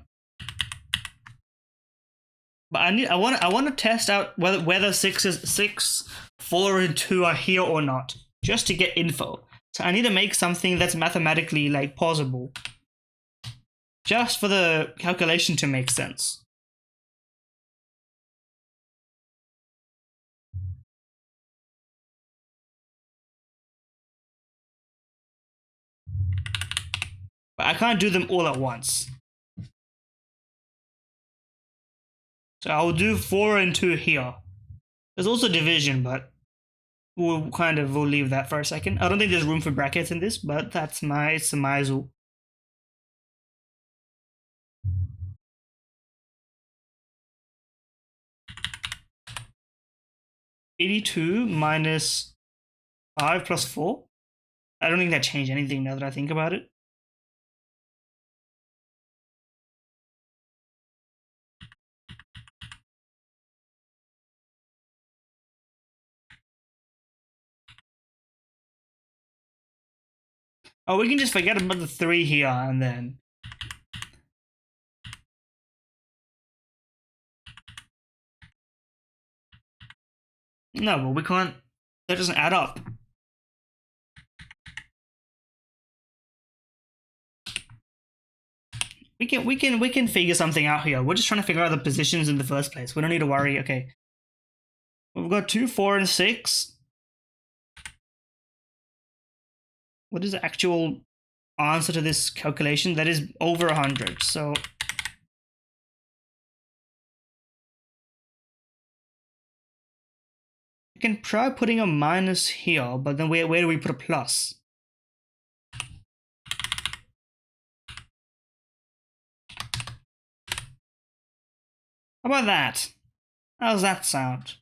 But I want to test out whether 6, 4, and 2 are here or not, just to get info. So I need to make something that's mathematically like possible, just for the calculation to make sense. But I can't do them all at once. So I'll do 4 and 2 here. There's also division, but we'll leave that for a second. I don't think there's room for brackets in this, but that's my surmisal. $82 minus 5 plus 4. I don't think that changed anything now that I think about it. Oh, we can just forget about the 3 here and then. No, but we can't. That doesn't add up. We can figure something out here. We're just trying to figure out the positions in the first place. We don't need to worry. Okay. We've got 2, 4, and 6. What is the actual answer to this calculation? That is over 100. So we can try putting a minus here, but then where do we put a plus? How about that? How's that sound?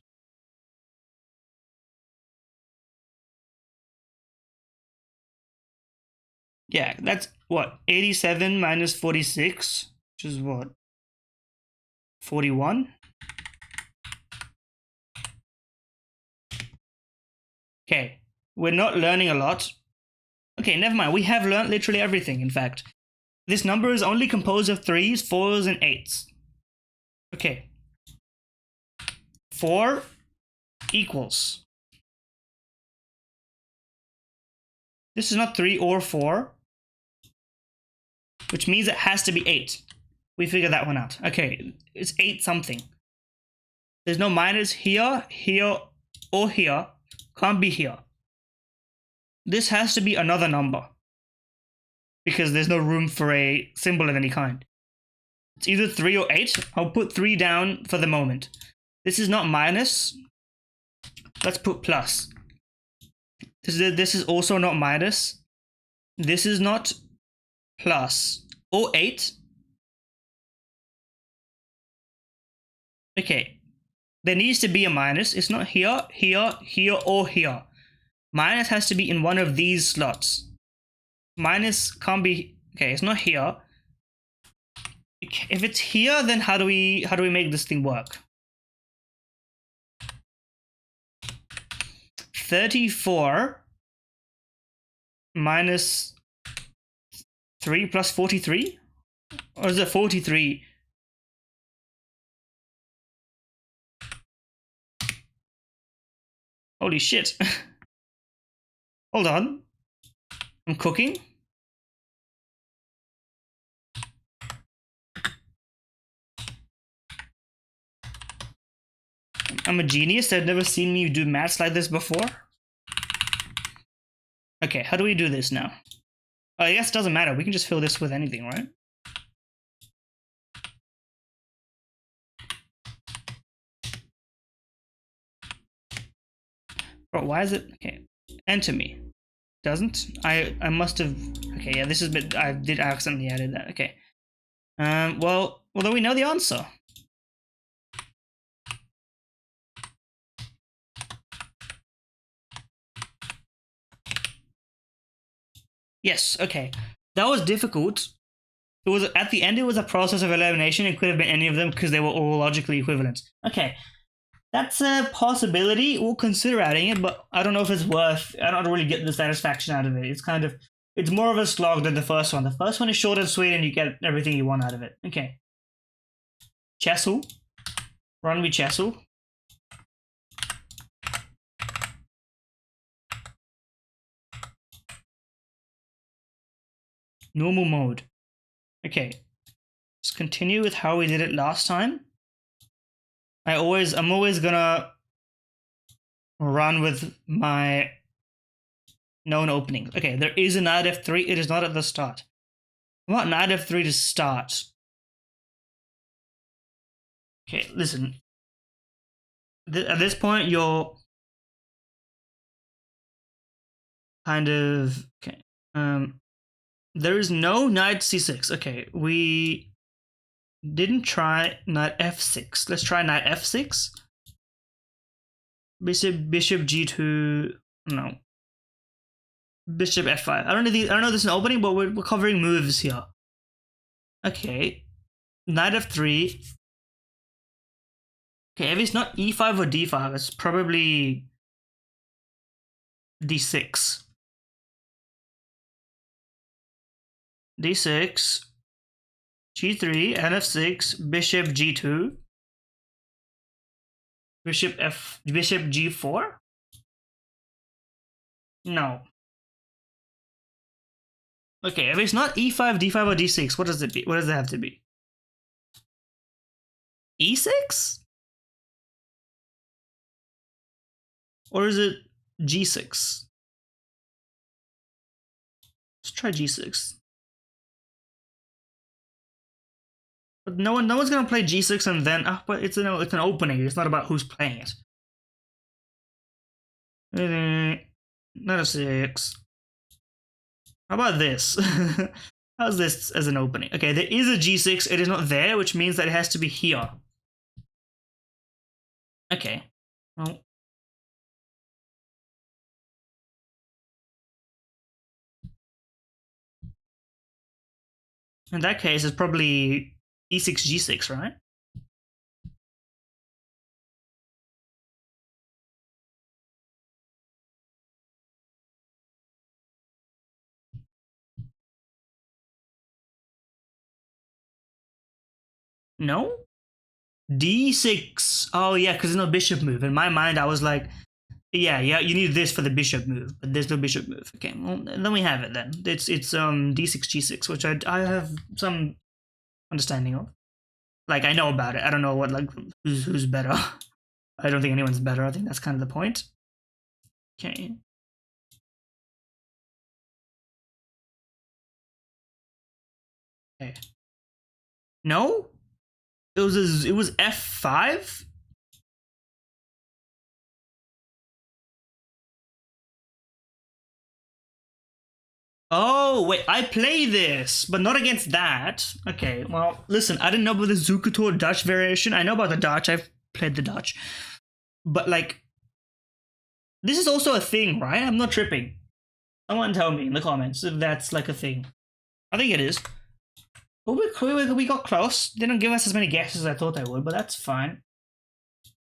Yeah, that's what? 87 minus 46, which is what? 41? Okay, we're not learning a lot. Okay, never mind. We have learned literally everything, in fact. This number is only composed of 3s, 4s, and 8s. Okay. 4 equals. This is not 3 or 4, which means it has to be 8. We figured that one out. Okay, it's 8 something. There's no minus here, here, or here. Can't be here. This has to be another number, because there's no room for a symbol of any kind. It's either 3 or 8. I'll put 3 down for the moment. This is not minus. Let's put plus. This is also not minus. This is not plus. Or 8. Okay. There needs to be a minus. It's not here, here, here, or here. Minus has to be in one of these slots. Minus can't be... Okay, it's not here. If it's here, then how do we make this thing work? 34 minus 3 plus 43? Or is it 43? Holy shit. Hold on. I'm cooking. I'm a genius. They've never seen me do maths like this before. Okay, how do we do this now? Oh, I guess it doesn't matter. We can just fill this with anything, right? Bro, why is it... Okay, enter me. Doesn't? I must have... Okay, yeah, this is a bit... I did accidentally added that. Okay. Well, then we know the answer. Yes, okay. That was difficult. It was at the end, it was a process of elimination. It could have been any of them because they were all logically equivalent. Okay. That's a possibility. We'll consider adding it, but I don't know if it's worth... I don't really get the satisfaction out of it. It's kind of... It's more of a slog than the first one. The first one is short and sweet and you get everything you want out of it. Okay. Chessel. Run me Chessel. Normal mode. Okay. Let's continue with how we did it last time. I'm always gonna run with my known openings. Okay, there is a knight f3. It is not at the start. I want knight f3 to start. Okay, listen. At this point, you're kind of... Okay. There is no knight c6. Okay, we didn't try knight f6. Let's try knight f6. Bishop g2. No. Bishop f5. I don't know this is an opening, but we're covering moves here. Okay. Knight f3. Okay, if it's not e5 or d5, it's probably d6. d6, g3, nf6, bishop g2, bishop g4. No. Okay, if it's not e5, d5, or d6, what does it be? What does it have to be? e6? Or is it g6? Let's try g6. But no one's gonna play g6 and then but it's an opening. It's not about who's playing it. Not a 6. How about this? How's this as an opening? Okay, there is a g6. It is not there, which means that it has to be here. Okay. Well. In that case, it's probably e6, g6, right? No? d6. Oh, yeah, because there's no bishop move. In my mind, I was like, yeah, you need this for the bishop move, but there's no bishop move. Okay, well, then we have it then. It's d6, g6, which I have some understanding of. Like, I know about it. I don't know what, like, who's better. I don't think anyone's better. I think that's kind of the point. Okay. Okay. No? It was f5? Oh, wait, I play this, but not against that. Okay, well, listen, I didn't know about the Zucator Dutch variation. I know about the Dutch. I've played the Dutch. But, like, this is also a thing, right? I'm not tripping. Someone tell me in the comments if that's, like, a thing. I think it is. But we got close. They didn't give us as many guesses as I thought they would, but that's fine.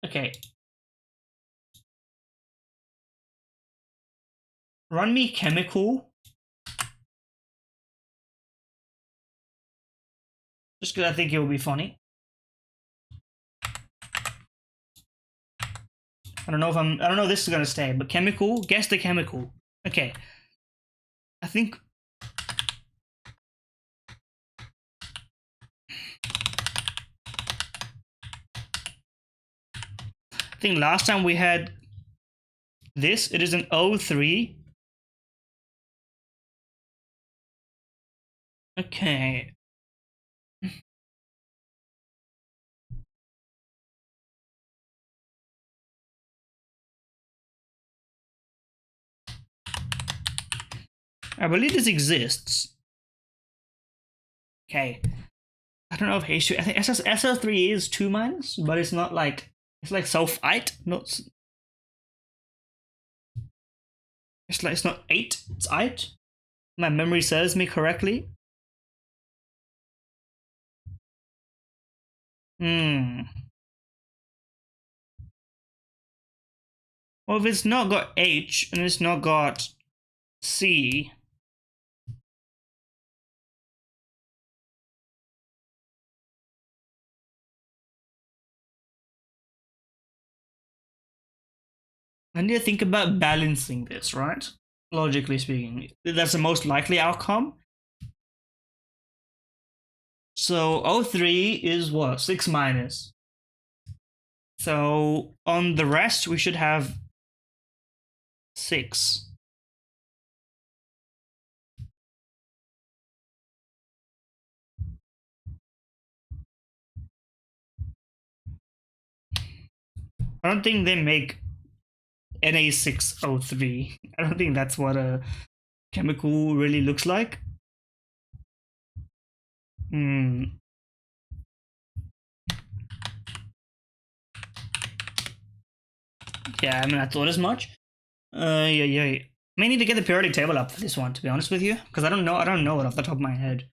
Okay. Run me chemical. Just because I think it will be funny. I don't know if this is gonna stay, but chemical. Guess the chemical. Okay. I think. I think last time we had this. It is an O3. Okay. I believe this exists. Okay. I don't know if H2. I think SL3 is 2 minus, but it's not like it's like sulfite. Not. It's not 8. It's 8. My memory serves me correctly. Well, if it's not got H and it's not got C. I need to think about balancing this, right? Logically speaking, that's the most likely outcome. So O3 is what? 6 minus. So on the rest, we should have 6. I don't think they make Na6O3. I don't think that's what a chemical really looks like. Yeah, I mean, I thought as much. Yeah. May need to get the periodic table up for this one, to be honest with you, because I don't know it off the top of my head.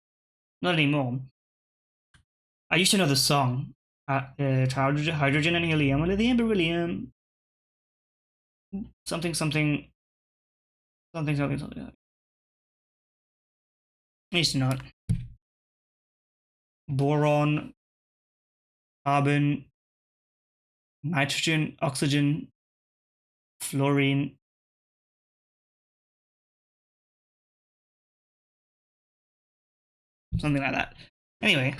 Not anymore. I used to know the song. Hydrogen and helium, lithium, beryllium. Something. It's not. Boron, carbon, nitrogen, oxygen, fluorine. Something like that. Anyway.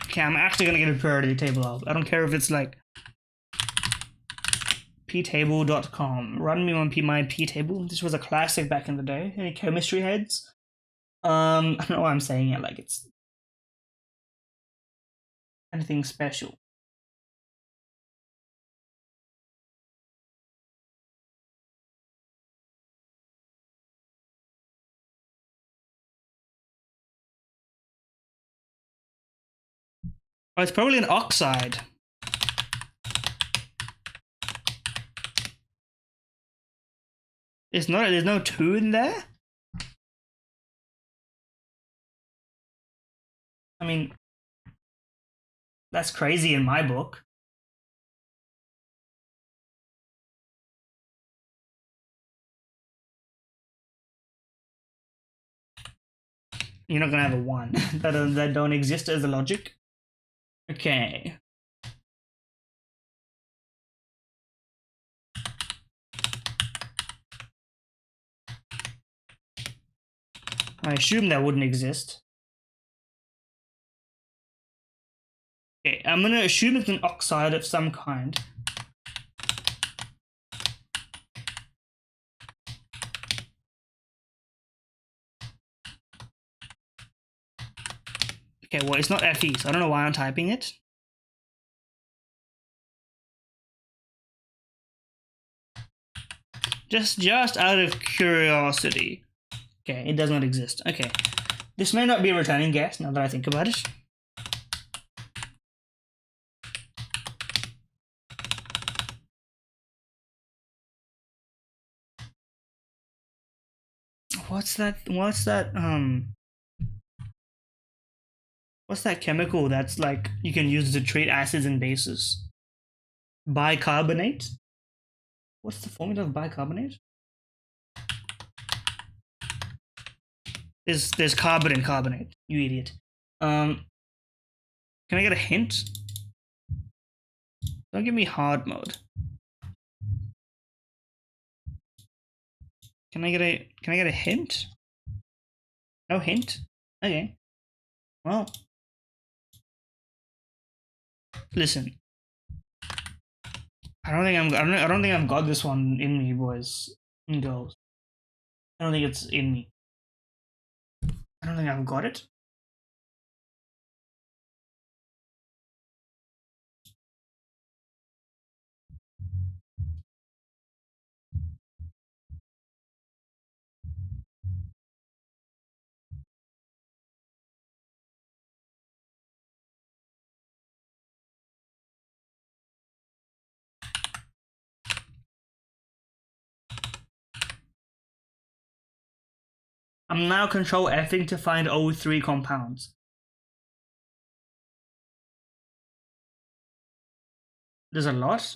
Okay, I'm actually gonna get a priority table up. I don't care if it's like ptable.com. Run me on my ptable. This was a classic back in the day. Any chemistry heads? I don't know why I'm saying it like it's anything special. Oh, it's probably an oxide. It's not. There's no 2 in there. I mean, that's crazy in my book. You're not gonna have a 1 that don't exist as a logic. Okay. I assume that wouldn't exist. Okay, I'm gonna assume it's an oxide of some kind. Okay, well, it's not Fe, so I don't know why I'm typing it. Just out of curiosity. Okay, it does not exist. Okay. This may not be a returning gas now that I think about it. What's that chemical that's like you can use to treat acids and bases? Bicarbonate? What's the formula of bicarbonate? There's carbon in carbonate, you idiot. Can I get a hint? Don't give me hard mode. Can I get a hint? No hint? Okay. Well, listen. I don't think I've got this one in me, boys and girls. I don't think it's in me. I don't think I've got it. I'm now control Fing to find O3 compounds. There's a lot.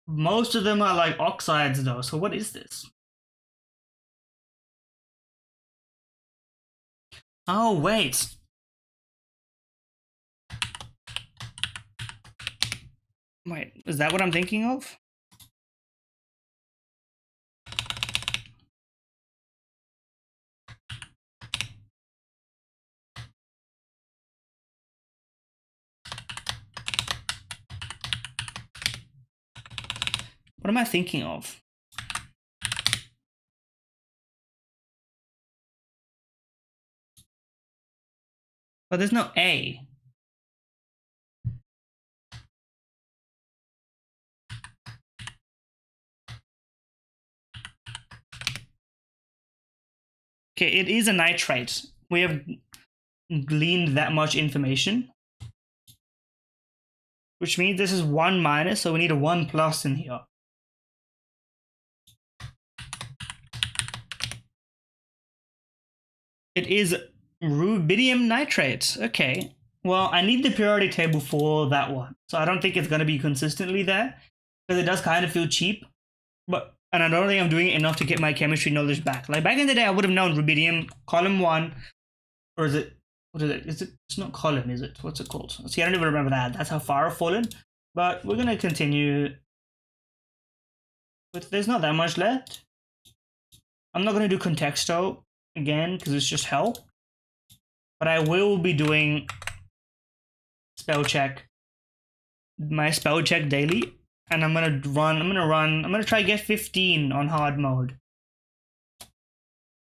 Most of them are like oxides though, so what is this? Oh, wait. Wait, is that what I'm thinking of? What am I thinking of? But there's no A. Okay, it is a nitrate. We have gleaned that much information. Which means this is 1 minus, so we need a 1 plus in here. It is rubidium nitrate. Okay. Well, I need the periodic table for that one. So I don't think it's going to be consistently there. Because it does kind of feel cheap. And I don't think I'm doing it enough to get my chemistry knowledge back. Like back in the day, I would have known rubidium, column 1. Or is it... What is it? It's not column, is it? What's it called? See, I don't even remember that. That's how far I've fallen. But we're going to continue. But there's not that much left. I'm not going to do contexto again because it's just hell. But I will be doing spell check. My spell check daily. And I'm going to try to get 15 on hard mode.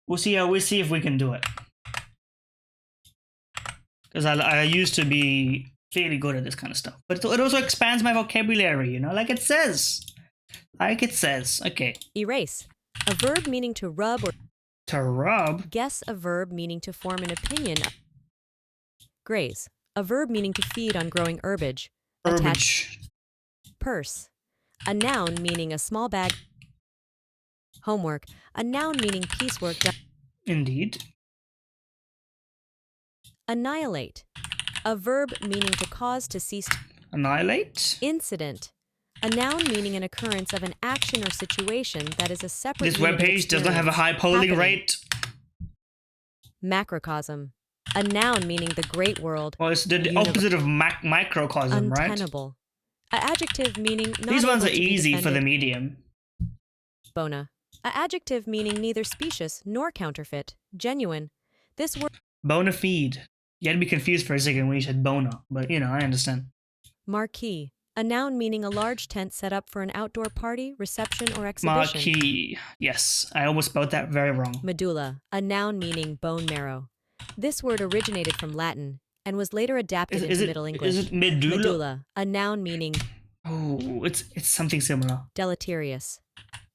We'll see if we can do it. Because I used to be fairly good at this kind of stuff. But it also expands my vocabulary, you know, like it says. Okay. Erase. A verb meaning to rub or... To rub? Guess a verb meaning to form an opinion. Graze. A verb meaning to feed on growing herbage. Herbage. Purse. A noun meaning a small bag. Homework. A noun meaning piecework done. Indeed. Annihilate. A verb meaning to cause to cease. Annihilate? Incident. A noun meaning an occurrence of an action or situation that is a separate... This webpage does not have a high polling rate. Macrocosm. A noun meaning the great world. Well, it's the opposite of microcosm, right? Untenable. An adjective meaning... These ones are easy for the medium. Bona. An adjective meaning neither specious nor counterfeit. Genuine. This word... Bona fide. You had to be confused for a second when you said bona, but you know, I understand. Marquee. A noun meaning a large tent set up for an outdoor party, reception, or exhibition. Marquee. Yes, I almost spelled that very wrong. Medulla. A noun meaning bone marrow. This word originated from Latin and was later adapted into Middle English. Is it medulla? Medulla. A noun meaning... Oh, it's something similar. Deleterious.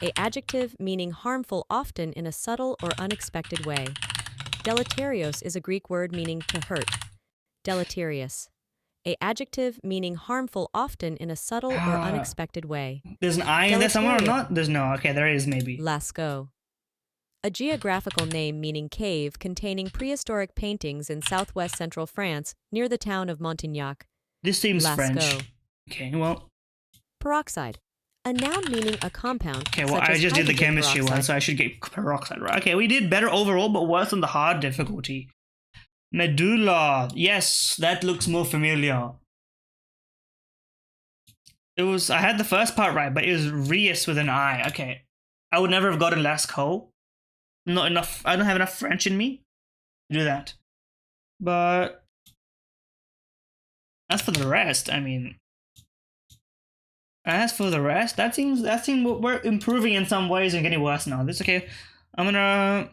A adjective meaning harmful often in a subtle or unexpected way. Deleterios is a Greek word meaning to hurt. Deleterious. A adjective meaning harmful often in a subtle or unexpected way. There's an I in there somewhere or not? There's no. Okay, there is maybe. Lascaux. A geographical name meaning cave containing prehistoric paintings in southwest central France near the town of Montignac. This seems Lascaux. French. Okay, well. Peroxide. A noun meaning a compound. Okay, well, I just did the chemistry peroxide. one, so I should get peroxide right. Okay, we did better overall, but worse on the hard difficulty. Medulla. Yes, that looks more familiar. I had the first part right, but it was Reus with an I. Okay. I would never have gotten Lascaux. Not enough. I don't have enough French in me to do that. But as for the rest, I mean, that seems we're improving in some ways and getting worse now. That's okay. I'm gonna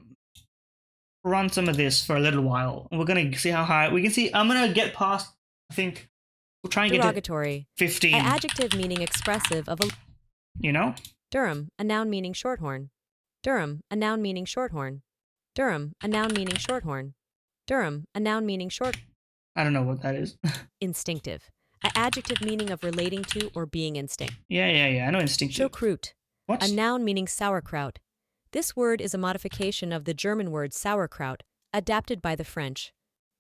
run some of this for a little while. We're gonna see how high we can see. I'm gonna get past. I think we'll try and get derogatory. to 15. An adjective meaning expressive of a. You know. Durham, a noun meaning shorthorn. Durham, a noun meaning shorthorn. Durham, a noun meaning shorthorn. Durham, a noun meaning short. I don't know what that is. Instinctive. An adjective meaning of relating to or being instinct. Yeah. I know instinctive. Choucroute. What? A noun meaning sauerkraut. This word is a modification of the German word sauerkraut, adapted by the French.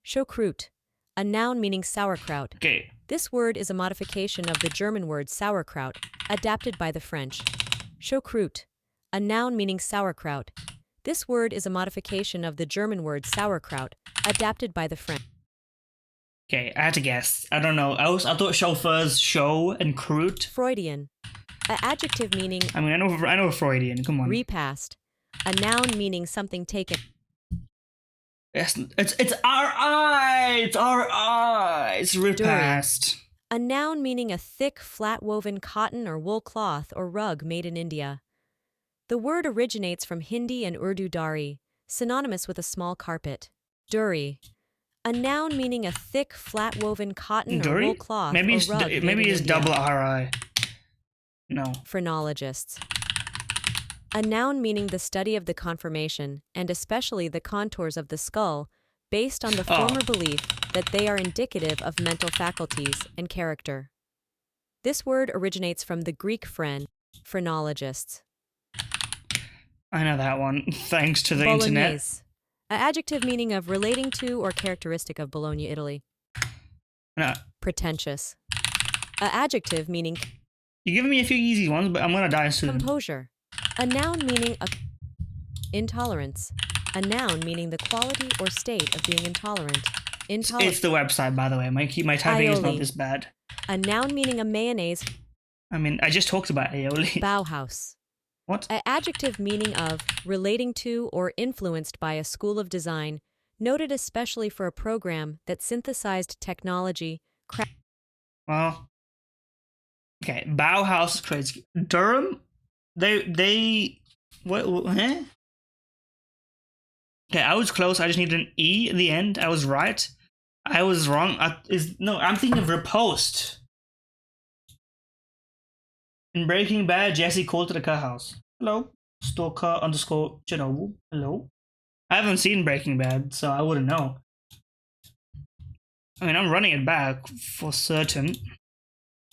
Choucroute. A noun meaning sauerkraut. Okay. This word is a modification of the German word sauerkraut, adapted by the French. Choucroute. A noun meaning sauerkraut. This word is a modification of the German word sauerkraut, adapted by the French. Okay, I had to guess. I don't know. I thought chauffeurs show and croûte. Freudian. An adjective meaning... I mean, I know Freudian. Come on. Repast. A noun meaning something taken. Yes, it's R.I. It's R.I. It's repast. A noun meaning a thick, flat-woven cotton or wool cloth or rug made in India. The word originates from Hindi and Urdu dari, synonymous with a small carpet. Duri. A noun meaning a thick, flat-woven cotton or wool cloth or rug maybe it's India. double R.I. No. Phrenologists. A noun meaning the study of the conformation, and especially the contours of the skull, based on the former belief that they are indicative of mental faculties and character. This word originates from the Greek phrenologists. I know that one, thanks to the Bolognese. internet. A adjective meaning of relating to or characteristic of Bologna, Italy. No. Pretentious. A adjective meaning You're giving me a few easy ones, but I'm gonna die soon. composure. A noun meaning intolerance. A noun meaning the quality or state of being intolerant. It's the website, by the way. My typing is not this bad. A noun meaning a mayonnaise. I mean, I just talked about aioli. Bauhaus. What? An adjective meaning of, relating to, or influenced by a school of design, noted especially for a program that synthesized technology. Well, okay. Bauhaus creates Durham. What? Huh? Okay, I was close. I just needed an E at the end. I was right. I was wrong. I'm thinking of riposte. In Breaking Bad, Jesse called to the car house. Hello, stalker _ Chernobyl. Hello. I haven't seen Breaking Bad, so I wouldn't know. I mean, I'm running it back for certain.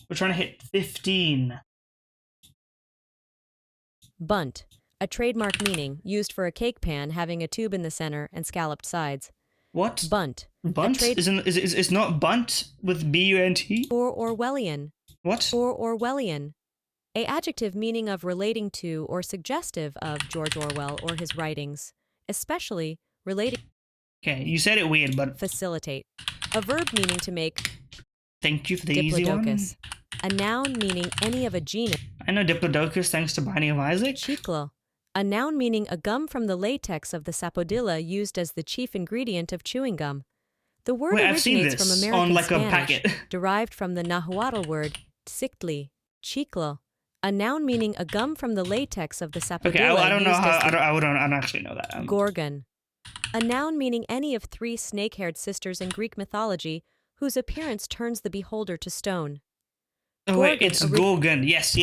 We're trying to hit 15. Bunt. A trademark meaning used for a cake pan having a tube in the center and scalloped sides. What? Bunt. Bunt? Is not bunt with B-U-N-T? Or Orwellian. What? Or Orwellian. A adjective meaning of relating to or suggestive of George Orwell or his writings, especially relating. Okay, you said it weird, but facilitate. A verb meaning to make. Thank you for the easy one. Diplodocus. A noun meaning any of a genus. I know Diplodocus thanks to Binding of Isaac. Chiclo. A noun meaning a gum from the latex of the sapodilla used as the chief ingredient of chewing gum. The word originates from American on like Spanish, a packet. derived from the Nahuatl word tzictli, chiclo. A noun meaning a gum from the latex of the sapodilla. Okay, I don't know how. I don't actually know that. Gorgon. A noun meaning any of three snake-haired sisters in Greek mythology whose appearance turns the beholder to stone. Oh wait, it's Gorgon. Yes.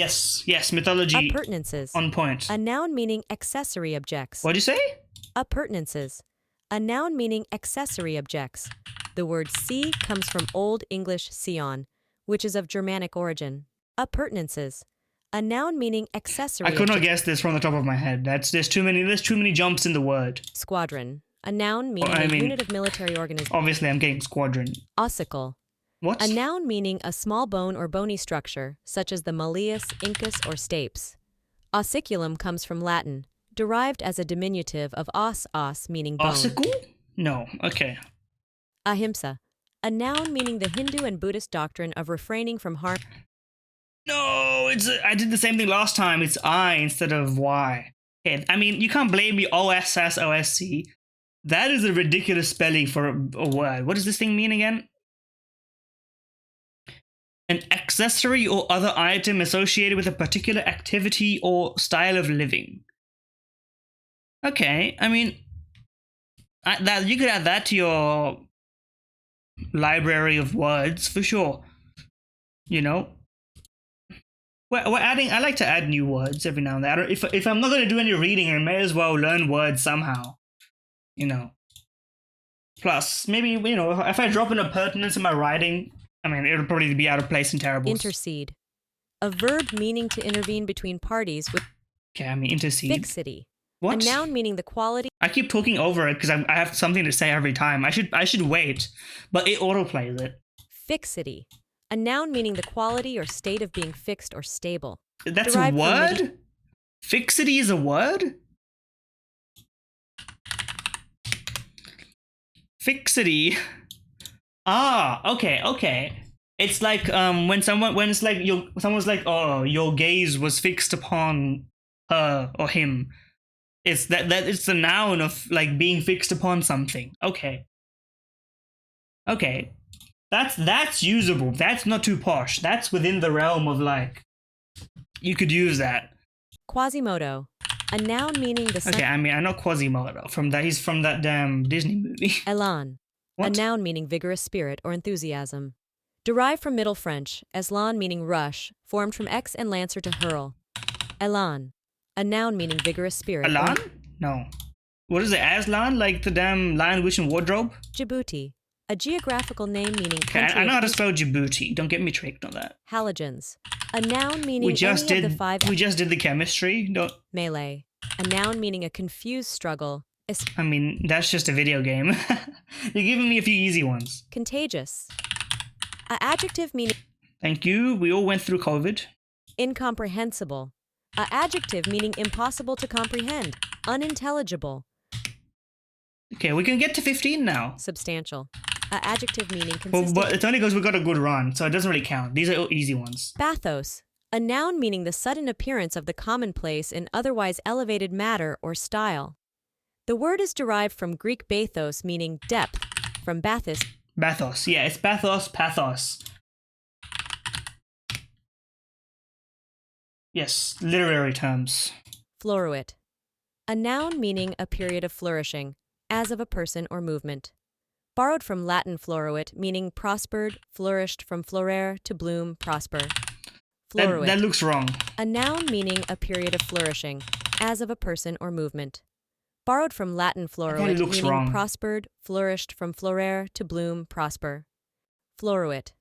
Mythology. Appurtenances. On point. A noun meaning accessory objects. What'd you say? Appurtenances. A noun meaning accessory objects. The word see comes from Old English sion, which is of Germanic origin. Appurtenances. A noun meaning accessory. I could not guess this from the top of my head. There's too many jumps in the word. Squadron. A noun meaning a unit of military organization. Obviously, I'm getting squadron. Ossicle. What? A noun meaning a small bone or bony structure, such as the malleus, incus, or stapes. Ossiculum comes from Latin, derived as a diminutive of os, meaning bone. Ossicle? No. Okay. Ahimsa. A noun meaning the Hindu and Buddhist doctrine of refraining from harm. No, I did the same thing last time. It's I instead of Y. Okay, I mean, you can't blame me OSS. That is a ridiculous spelling for a word. What does this thing mean again? An accessory or other item associated with a particular activity or style of living. Okay, I mean, you could add that to your library of words for sure. You know? We're adding. I like to add new words every now and then. If I'm not going to do any reading, I may as well learn words somehow. You know. Plus, maybe, you know, if I drop in appurtenance in my writing, I mean, it'll probably be out of place and terrible. Intercede. A verb meaning to intervene between parties with. Okay, I mean, intercede. Fixity. What? A noun meaning the quality. I keep talking over it because I have something to say every time. I should wait, but it autoplays it. Fixity. A noun meaning the quality or state of being fixed or stable. That's a word? Fixity is a word? Fixity. Okay. It's like someone's like, oh, your gaze was fixed upon her or him. It's that it's the noun of like being fixed upon something. Okay. That's usable. That's not too posh. That's within the realm of like, you could use that. Quasimodo. A noun meaning the sun. Okay, I mean, I know Quasimodo from that. He's from that damn Disney movie. Elan. What? A noun meaning vigorous spirit or enthusiasm. Derived from Middle French, elan meaning rush, formed from ex and lancer to hurl. Elan. A noun meaning vigorous spirit. Elan? No. What is it? Aslan? Like the damn Lion, Witch, and Wardrobe? Djibouti. A geographical name meaning okay, I know how to spell Djibouti. Don't get me tricked on that. Halogens. A noun meaning we just any did of the five. We just did the chemistry. Don't. Melee. A noun meaning a confused struggle, Es- I mean, that's just a video game. You're giving me a few easy ones. contagious. A adjective meaning Thank you. We all went through COVID. incomprehensible. A adjective meaning impossible to comprehend, unintelligible. Okay, we can get to 15 now. Substantial. A adjective meaning Well, consisting. but it's only because we got a good run, so it doesn't really count. These are all easy ones. Bathos. A noun meaning the sudden appearance of the commonplace in otherwise elevated matter or style. The word is derived from Greek bathos, meaning depth, from bathos. Bathos. Yeah, it's bathos, pathos. Yes, literary terms. Floruit. A noun meaning a period of flourishing, as of a person or movement. Borrowed from Latin floruit, meaning prospered, flourished from florere to bloom, prosper. Floruit. That looks wrong. A noun meaning a period of flourishing, as of a person or movement. Borrowed from Latin floruit, looks meaning wrong. prospered, flourished from florere to bloom, prosper. Floruit.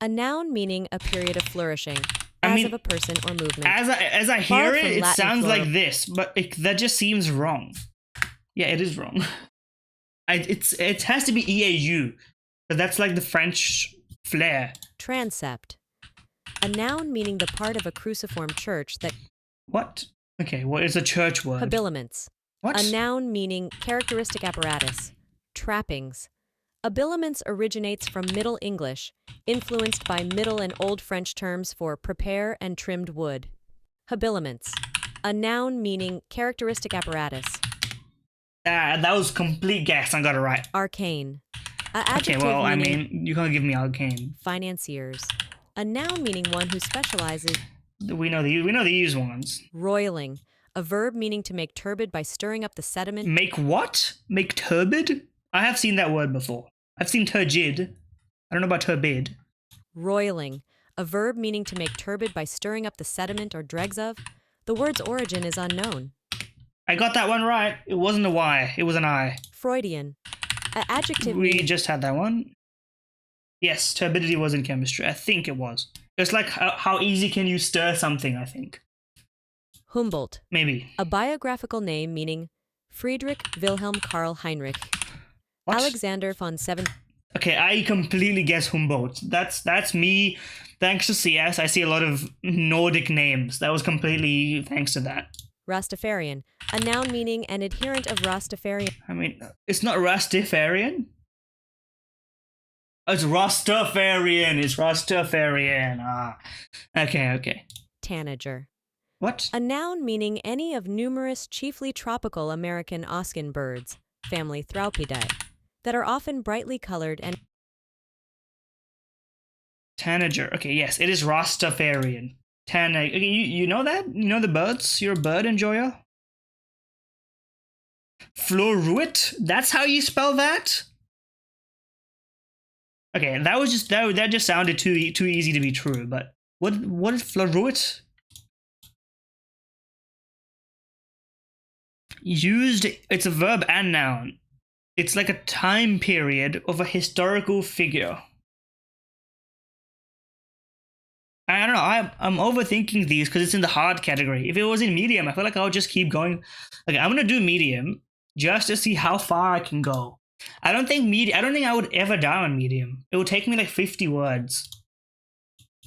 A noun meaning a period of flourishing, as of a person or movement. As I hear Borrowed it, from it Latin sounds like floruit. this, but that just seems wrong. Yeah, it is wrong. It has to be EAU, but that's like the French flair. Transept. A noun meaning the part of a cruciform church that. What? Okay, what is a church word? Habiliments. What? A noun meaning characteristic apparatus. Trappings. Habiliments originates from Middle English, influenced by Middle and Old French terms for prepare and trimmed wood. Habiliments. A noun meaning characteristic apparatus. That was complete guess. I got it right. Arcane. A Okay, adjective well, I meaning mean, you can't give me arcane. financiers. A noun meaning one who specializes. We know these ones. Roiling. A verb meaning to make turbid by stirring up the sediment. Make what? Make turbid? I have seen that word before. I've seen turgid. I don't know about turbid. Roiling. A verb meaning to make turbid by stirring up the sediment or dregs of. The word's origin is unknown. I got that one right. It wasn't a Y. It was an I. Freudian. A adjective We meaning just had that one. Yes, turbidity was in chemistry. I think it was. It's like how easy can you stir something, I think. Humboldt. Maybe. A biographical name meaning Friedrich Wilhelm Karl Heinrich. What? Alexander von Seven. Okay, I completely guess Humboldt. That's me. Thanks to CS, I see a lot of Nordic names. That was completely thanks to that. Rastafarian. A noun meaning an adherent of Rastafarian. I mean, it's not Rastafarian. It's Rastafarian. It's Rastafarian. Ah. Okay. Tanager. What? A noun meaning any of numerous chiefly tropical American oskin birds, family Thraupidae, that are often brightly colored and. Tanager. Okay, yes, it is Rastafarian. Okay, you know that? You know the birds? You're a bird enjoyer? Floruit? That's how you spell that? Okay, that just sounded too easy to be true, but what is Floruit? Used, it's a verb and noun. It's like a time period of a historical figure. I don't know, I'm overthinking these because it's in the hard category. If it was in medium, I feel like I would just keep going. Okay, I'm gonna do medium just to see how far I can go. I don't think I would ever die on medium. It would take me like 50 words.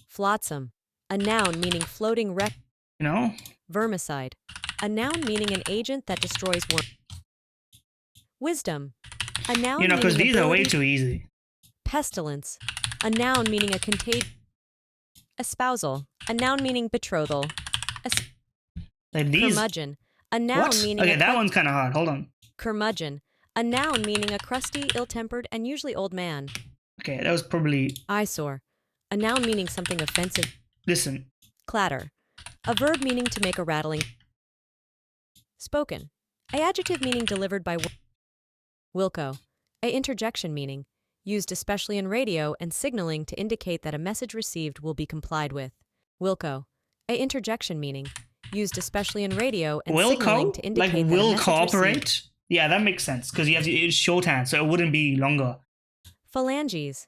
Flotsam. A noun meaning floating wreck. You know? Vermicide. A noun meaning an agent that destroys worm. Wisdom. A noun You know, because meaning these are way ability. too easy. Pestilence. A noun meaning a contagion. Espousal. A noun meaning betrothal. Like these. Curmudgeon. A noun What? meaning Okay, a that one's kind of hard. Hold on. curmudgeon. A noun meaning a crusty, ill-tempered, and usually old man. Okay, that was probably. Eyesore. A noun meaning something offensive. Listen. Clatter. A verb meaning to make a rattling. Spoken. A adjective meaning delivered by. Wilco. A interjection meaning used especially in radio and signaling to indicate that a message received will be complied with. Wilco. A interjection meaning used especially in radio and signaling Wilco? to indicate Like that a will message cooperate? received. Yeah, that makes sense because it's shorthand, so it wouldn't be longer. Phalanges.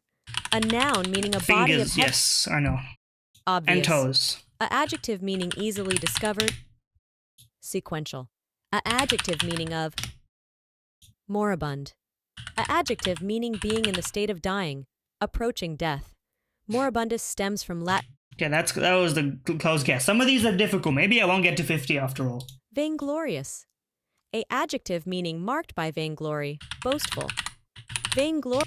A noun meaning a body of Fingers, yes, I know. obvious. And toes. A adjective meaning easily discovered. Sequential. A adjective meaning of. Moribund. A adjective meaning being in the state of dying, approaching death. Moribundus stems from Latin. Okay, that was the close guess. Some of these are difficult. Maybe I won't get to 50 after all. Vainglorious. A adjective meaning marked by vainglory, boastful. Vainglor.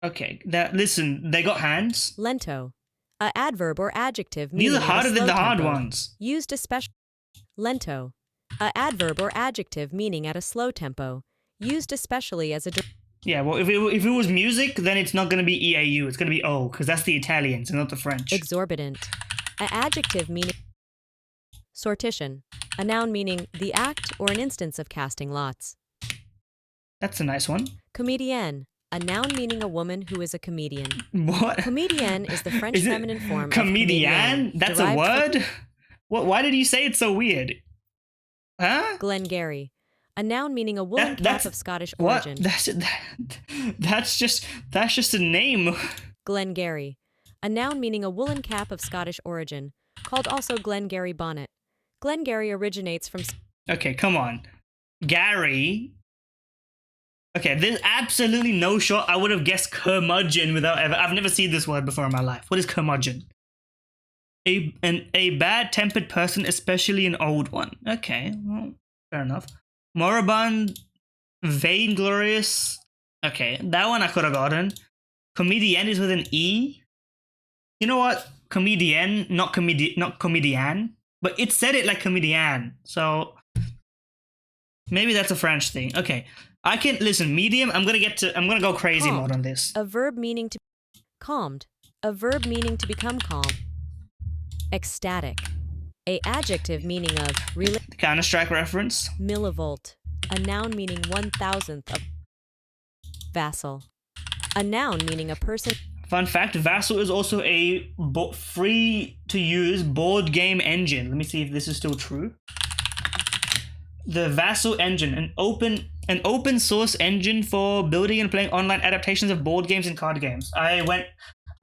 Okay, listen, they got hands. Lento. A adverb or adjective These meaning are harder at a than slow the hard tempo, ones. used especially. Lento. A adverb or adjective meaning at a slow tempo, used especially as a. Yeah, well, if it was music, then it's not going to be EAU. It's going to be O, because that's the Italians and not the French. Exorbitant. A adjective meaning. Sortition. A noun meaning the act or an instance of casting lots. That's a nice one. Comedienne. A noun meaning a woman who is a comedian. What? Comedienne is the French feminine form comedian? of comedian. That's a word? Why did you say it so weird? Huh? Glengarry. A noun meaning a woolen cap of Scottish origin. That's just a name. Glengarry. A noun meaning a woolen cap of Scottish origin, called also Glengarry bonnet. Glengarry originates from. Okay, come on. Gary. Okay, there's absolutely no shot I would have guessed curmudgeon without ever. I've never seen this word before in my life. What is curmudgeon? A bad-tempered person, especially an old one. Okay, well, fair enough. Moribund, vainglorious. Okay, that one I could have gotten. Comedian is with an E. You know what? Comedian, not comedian. But it said it like comedian. So maybe that's a French thing. Okay. I can listen, medium, I'm gonna go crazy mode on this. A verb meaning to calmed. A verb meaning to become calm. Ecstatic. A adjective meaning of Counter-Strike reference. millivolt. A noun meaning 1,000th of. Vassal. A noun meaning a person. Fun fact, Vassal is also a free-to-use board game engine. Let me see if this is still true. The Vassal engine, an open source engine for building and playing online adaptations of board games and card games. I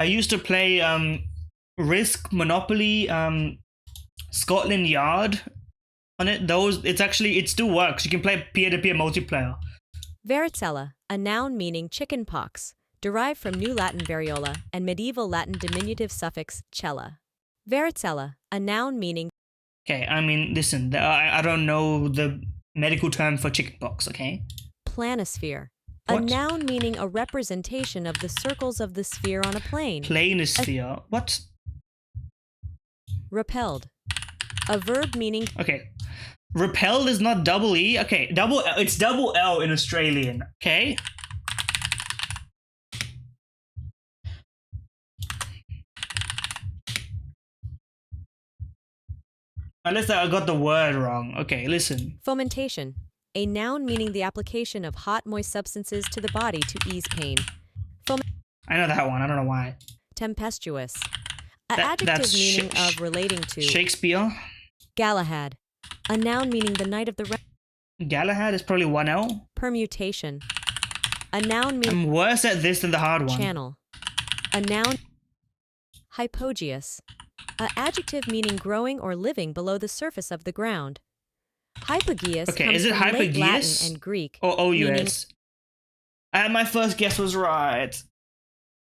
used to play Risk, Monopoly, Scotland Yard on it. It still works. You can play peer-to-peer multiplayer. Varicella, a noun meaning chicken pox, derived from New Latin variola and medieval Latin diminutive suffix cella. Varicella, a noun meaning. Okay, I mean, listen, I don't know the medical term for chickenpox, okay? Planisphere. What? A noun meaning a representation of the circles of the sphere on a plane. Planisphere. What? Repelled. A verb meaning. Okay. Repelled is not double E. Okay, it's double L in Australian, okay? Unless I got the word wrong. Okay, listen. Fomentation. A noun meaning the application of hot, moist substances to the body to ease pain. I know that one. I don't know why. Tempestuous. An adjective meaning of relating to. Shakespeare. Galahad. A noun meaning the night of the. Galahad is probably 1L. Permutation. A noun meaning. I'm worse at this than the hard one. Channel. A noun. Hypogeous. An adjective meaning growing or living below the surface of the ground. Hypogeous comes from late Latin and Greek. Or OUS? My first guess was right.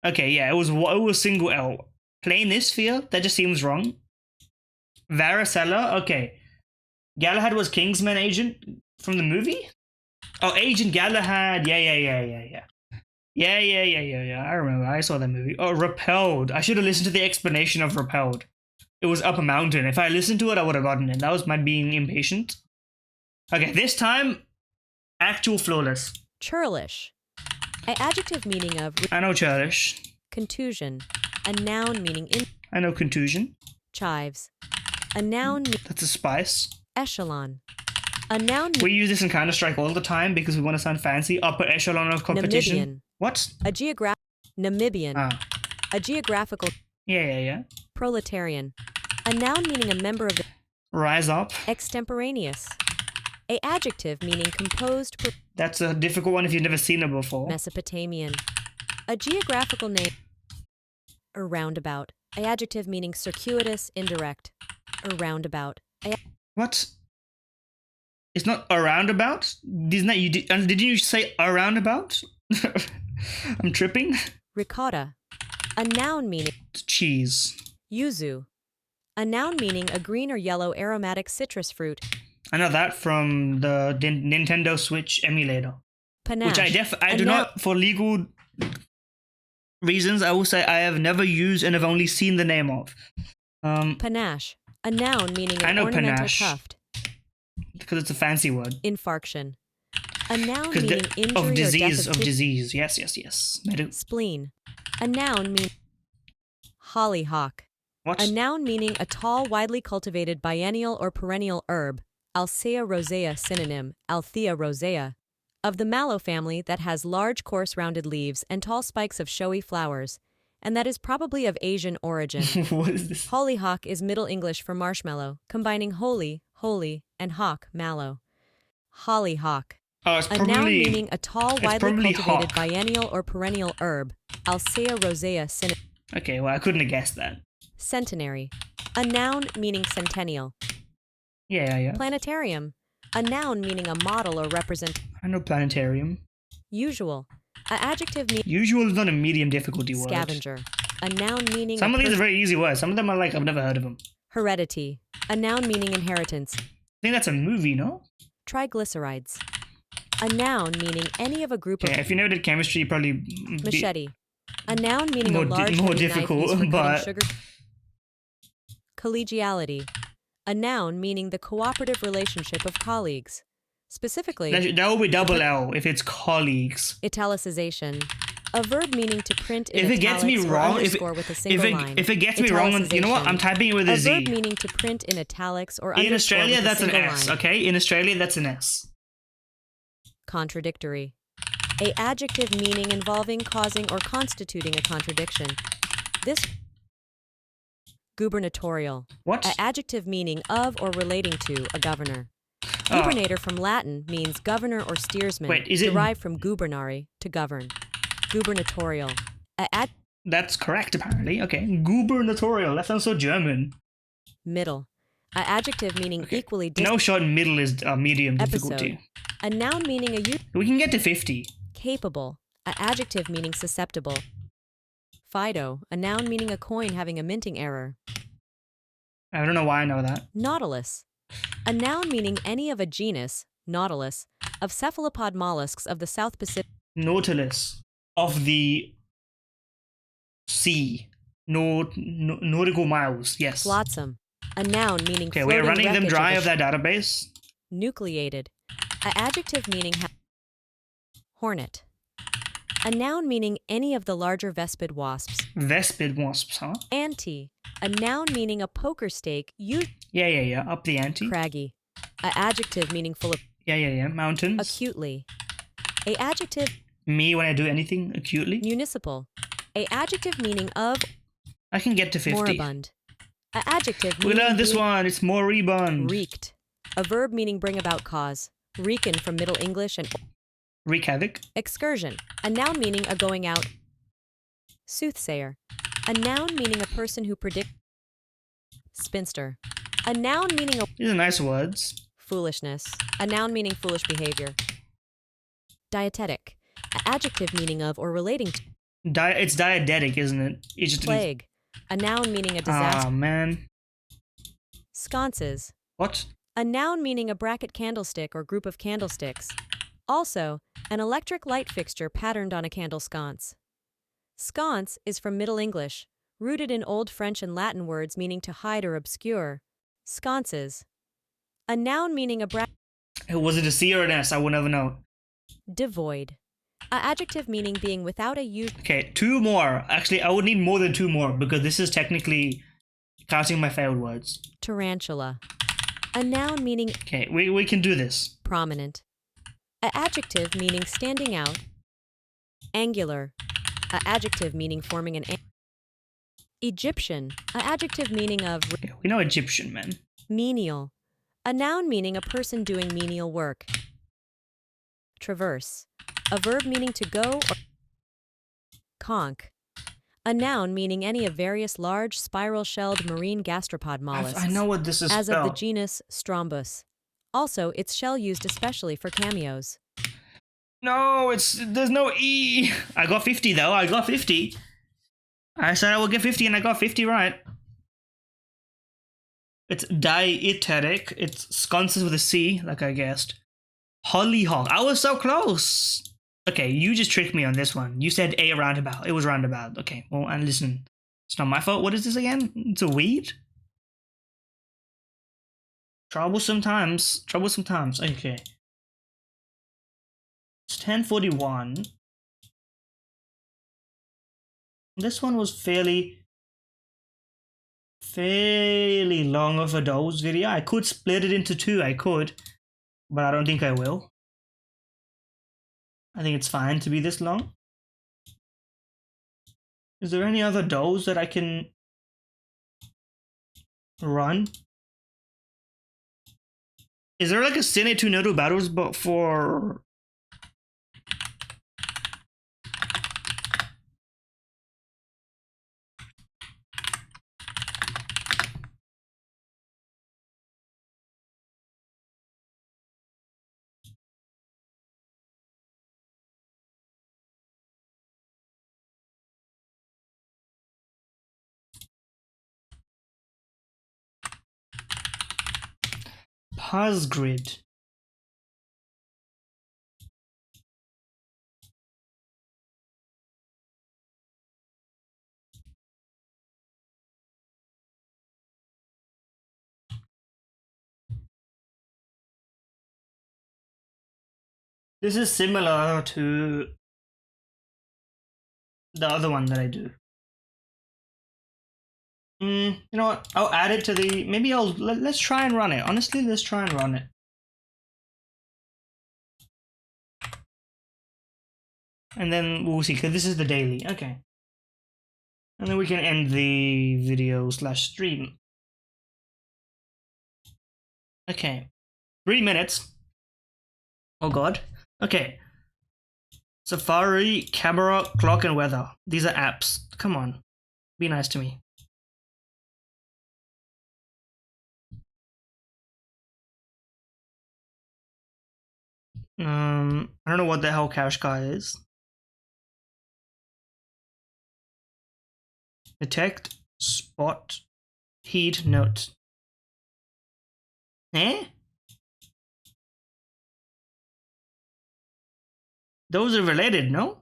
Okay, yeah, it was single L. Planisphere? That just seems wrong. Varicella? Okay. Galahad was Kingsman agent from the movie? Oh, Agent Galahad. Yeah. Yeah. I remember. I saw that movie. Oh, Repelled. I should have listened to the explanation of Repelled. It was up a mountain. If I listened to it, I would have gotten it. That was my being impatient. Okay, this time, actual flawless. Churlish. An adjective meaning of. I know churlish. Contusion. A noun meaning in. I know contusion. Chives. A noun. That's a spice. Echelon. A noun. We use this in Counter-Strike all the time because we want to sound fancy. Upper echelon of competition. Namibian. What? Namibian. Ah. A geographical. Yeah. Proletarian. A noun meaning a member of the. Rise up. Extemporaneous. A adjective meaning composed. That's a difficult one if you've never seen it before. Mesopotamian. A geographical name. A roundabout. A adjective meaning circuitous, indirect. A roundabout. What? It's not a roundabout? Did you say a roundabout? I'm tripping. Ricotta. A noun meaning Cheese. yuzu. A noun meaning a green or yellow aromatic citrus fruit. I know that from the Nintendo Switch emulator. Panache. Which I do not, for legal reasons, I will say I have never used and have only seen the name of. Panache. A noun meaning I an know ornamental panache. tuft. Because it's a fancy word. Infarction. A noun meaning injury of or disease, death of disease. Yes. Spleen. A noun meaning hollyhock. What? A noun meaning a tall, widely cultivated biennial or perennial herb. Alcea rosea synonym, Althea rosea. Of the mallow family that has large, coarse, rounded leaves and tall spikes of showy flowers, and that is probably of Asian origin. What is this? Hollyhock is Middle English for marshmallow, combining holy, and hawk, mallow. Hollyhock. Oh, it's A probably... noun meaning a tall, widely cultivated hawk. biennial or perennial herb. Alcea rosea synonym. Okay, well, I couldn't have guessed that. Centenary. A noun meaning centennial. Yeah. Planetarium. A noun meaning a model or represent. I know planetarium. Usual. A adjective meaning Usual is not a medium difficulty word. scavenger. A noun meaning Some of these are very easy words. Some of them are like, I've never heard of them. heredity. A noun meaning inheritance. I think that's a movie, no? Triglycerides. A noun meaning any of a group Okay, of. if you never did chemistry, you'd probably Machete. A noun meaning more a large more heavy difficult, knife used for but- cutting sugar. Collegiality. A noun meaning the cooperative relationship of colleagues. Specifically, that will be double L if it's colleagues. italicization. A verb meaning to print in If it gets me italics or wrong, underscore with a single line. if it gets me wrong, you know what? I'm typing it with a A Z. verb meaning to print in italics or In underscore Australia, with a that's an single S, line. okay? In Australia, that's an S. Contradictory. A adjective meaning involving, causing, or constituting a contradiction. This. Gubernatorial. What? A adjective meaning of or relating to a governor. Oh. Gubernator from Latin means governor or steersman, Wait, is it- derived from gubernare, to govern. Gubernatorial. That's correct, apparently. Okay. Gubernatorial. That sounds so German. Middle. A adjective meaning Okay. equally No shot in middle is medium difficulty. episode. A noun meaning a We can get to 50. capable. A adjective meaning susceptible. Fido. A noun meaning a coin having a minting error. I don't know why I know that. Nautilus. A noun meaning any of a genus, Nautilus, of cephalopod mollusks of the South Pacific. Nautilus. Of the sea. Nautical miles. Yes. Flotsam. A noun meaning Okay, floating we're running them wreckage dry of of that database. nucleated. A adjective meaning hornet. A noun meaning any of the larger vespid wasps. Vespid wasps, huh? Ante. A noun meaning a poker stake, Yeah. Up the ante. craggy. A adjective meaning full of Yeah. Mountains. acutely. A adjective Me when I do anything acutely. municipal. A adjective meaning of I can get to 50. moribund. A adjective We meaning learned this being one. It's moribund. wreaked. A verb meaning bring about cause. Wreaken from Middle English and Wreak havoc. excursion. A noun meaning a going out. Soothsayer. A noun meaning a person who predicts. Spinster. A noun meaning a These are nice words. foolishness. A noun meaning foolish behavior. Dietetic. An adjective meaning of or relating to. It's dietetic, isn't it? It's just Plague. A noun meaning a disaster. Ah, man. Sconces. What? A noun meaning a bracket candlestick or group of candlesticks. Also, an electric light fixture patterned on a candle sconce. Sconce is from Middle English, rooted in Old French and Latin words meaning to hide or obscure. Sconces. A noun meaning a Was it a C or an S? I will never know. devoid. A adjective meaning being without a use. Okay, 2 more. Actually, I would need more than 2 more because this is technically counting my failed words. Tarantula. A noun meaning Okay, we can do this. prominent. A adjective meaning standing out. Angular. A adjective meaning forming an Egyptian. A adjective meaning of Okay, we know Egyptian, man. menial. A noun meaning a person doing menial work. Traverse. A verb meaning to go or conch. A noun meaning any of various large spiral-shelled marine gastropod mollusks. I know what this is as of the spelled. genus Strombus. Also, its shell used especially for cameos. No, there's no E. I got 50 though. I got 50. I said I will get 50 and I got 50 right. It's dieteric. It's sconces with a C, like I guessed. Hollyhock. I was so close. Okay, you just tricked me on this one. You said a roundabout. It was roundabout. Okay, well, and listen, it's not my fault. What is this again? It's a weed? Troublesome times. Troublesome times. Okay. It's 10:41. This one was fairly long of a dose video. I could split it into two. I could, but I don't think I will. I think it's fine to be this long. Is there any other dose that I can run? Is there like a Cine 2 Naruto battles but for Paz Grid? This is similar to the other one that I do. You know what? I'll add it to the. Maybe let's try and run it. Honestly, let's try and run it. And then we'll see, because this is the daily. Okay. And then we can end the video / stream. Okay. 3 minutes. Oh god. Okay. Safari, camera, clock, and weather. These are apps. Come on. Be nice to me. I don't know what the hell Qashqai is. Detect, spot, heat, note. Eh? Those are related, no?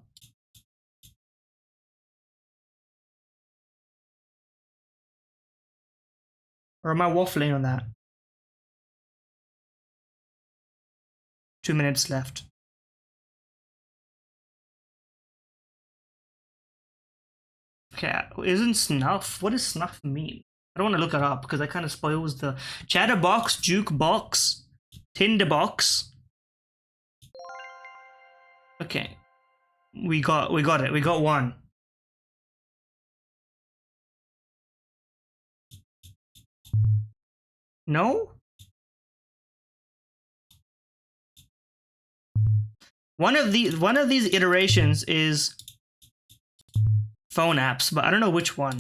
Or am I waffling on that? 2 minutes left. Okay, isn't snuff? What does snuff mean? I don't want to look it up because that kind of spoils the chatterbox, jukebox, tinderbox. Okay, we got it. We got one. No. One of these iterations is phone apps, but I don't know which one.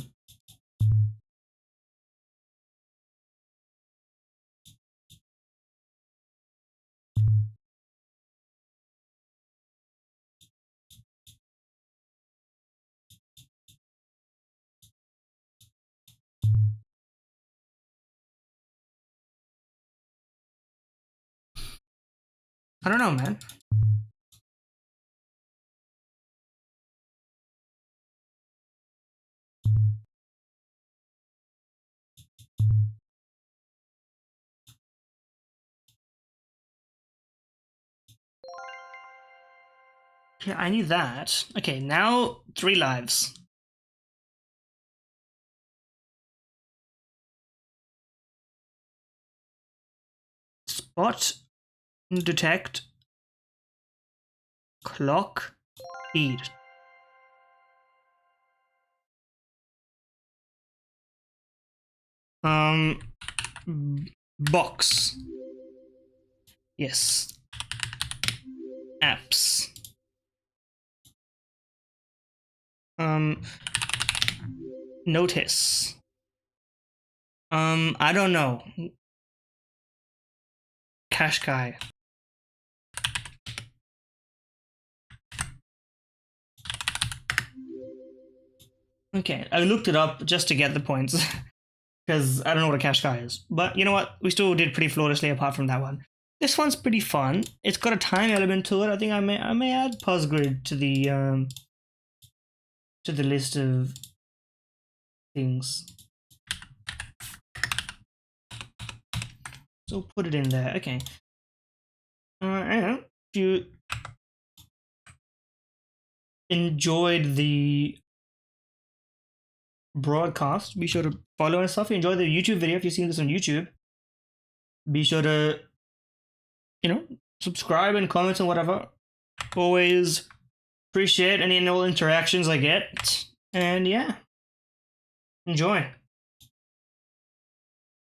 I don't know, man. Okay, I need that. Okay, now 3 lives. Spot, detect, clock, feed. Box. Yes. Apps. Notice. I don't know. Qashqai. Okay, I looked it up just to get the points because I don't know what a Qashqai is. But you know what? We still did pretty flawlessly apart from that one. This one's pretty fun. It's got a time element to it. I think I may add PosGrid to the list of things. So put it in there. Okay. And if you enjoyed the broadcast, be sure to follow and stuff. If you enjoyed the YouTube video, if you've seen this on YouTube, be sure to, subscribe and comment and whatever. Always appreciate any and all interactions I get. And yeah, enjoy.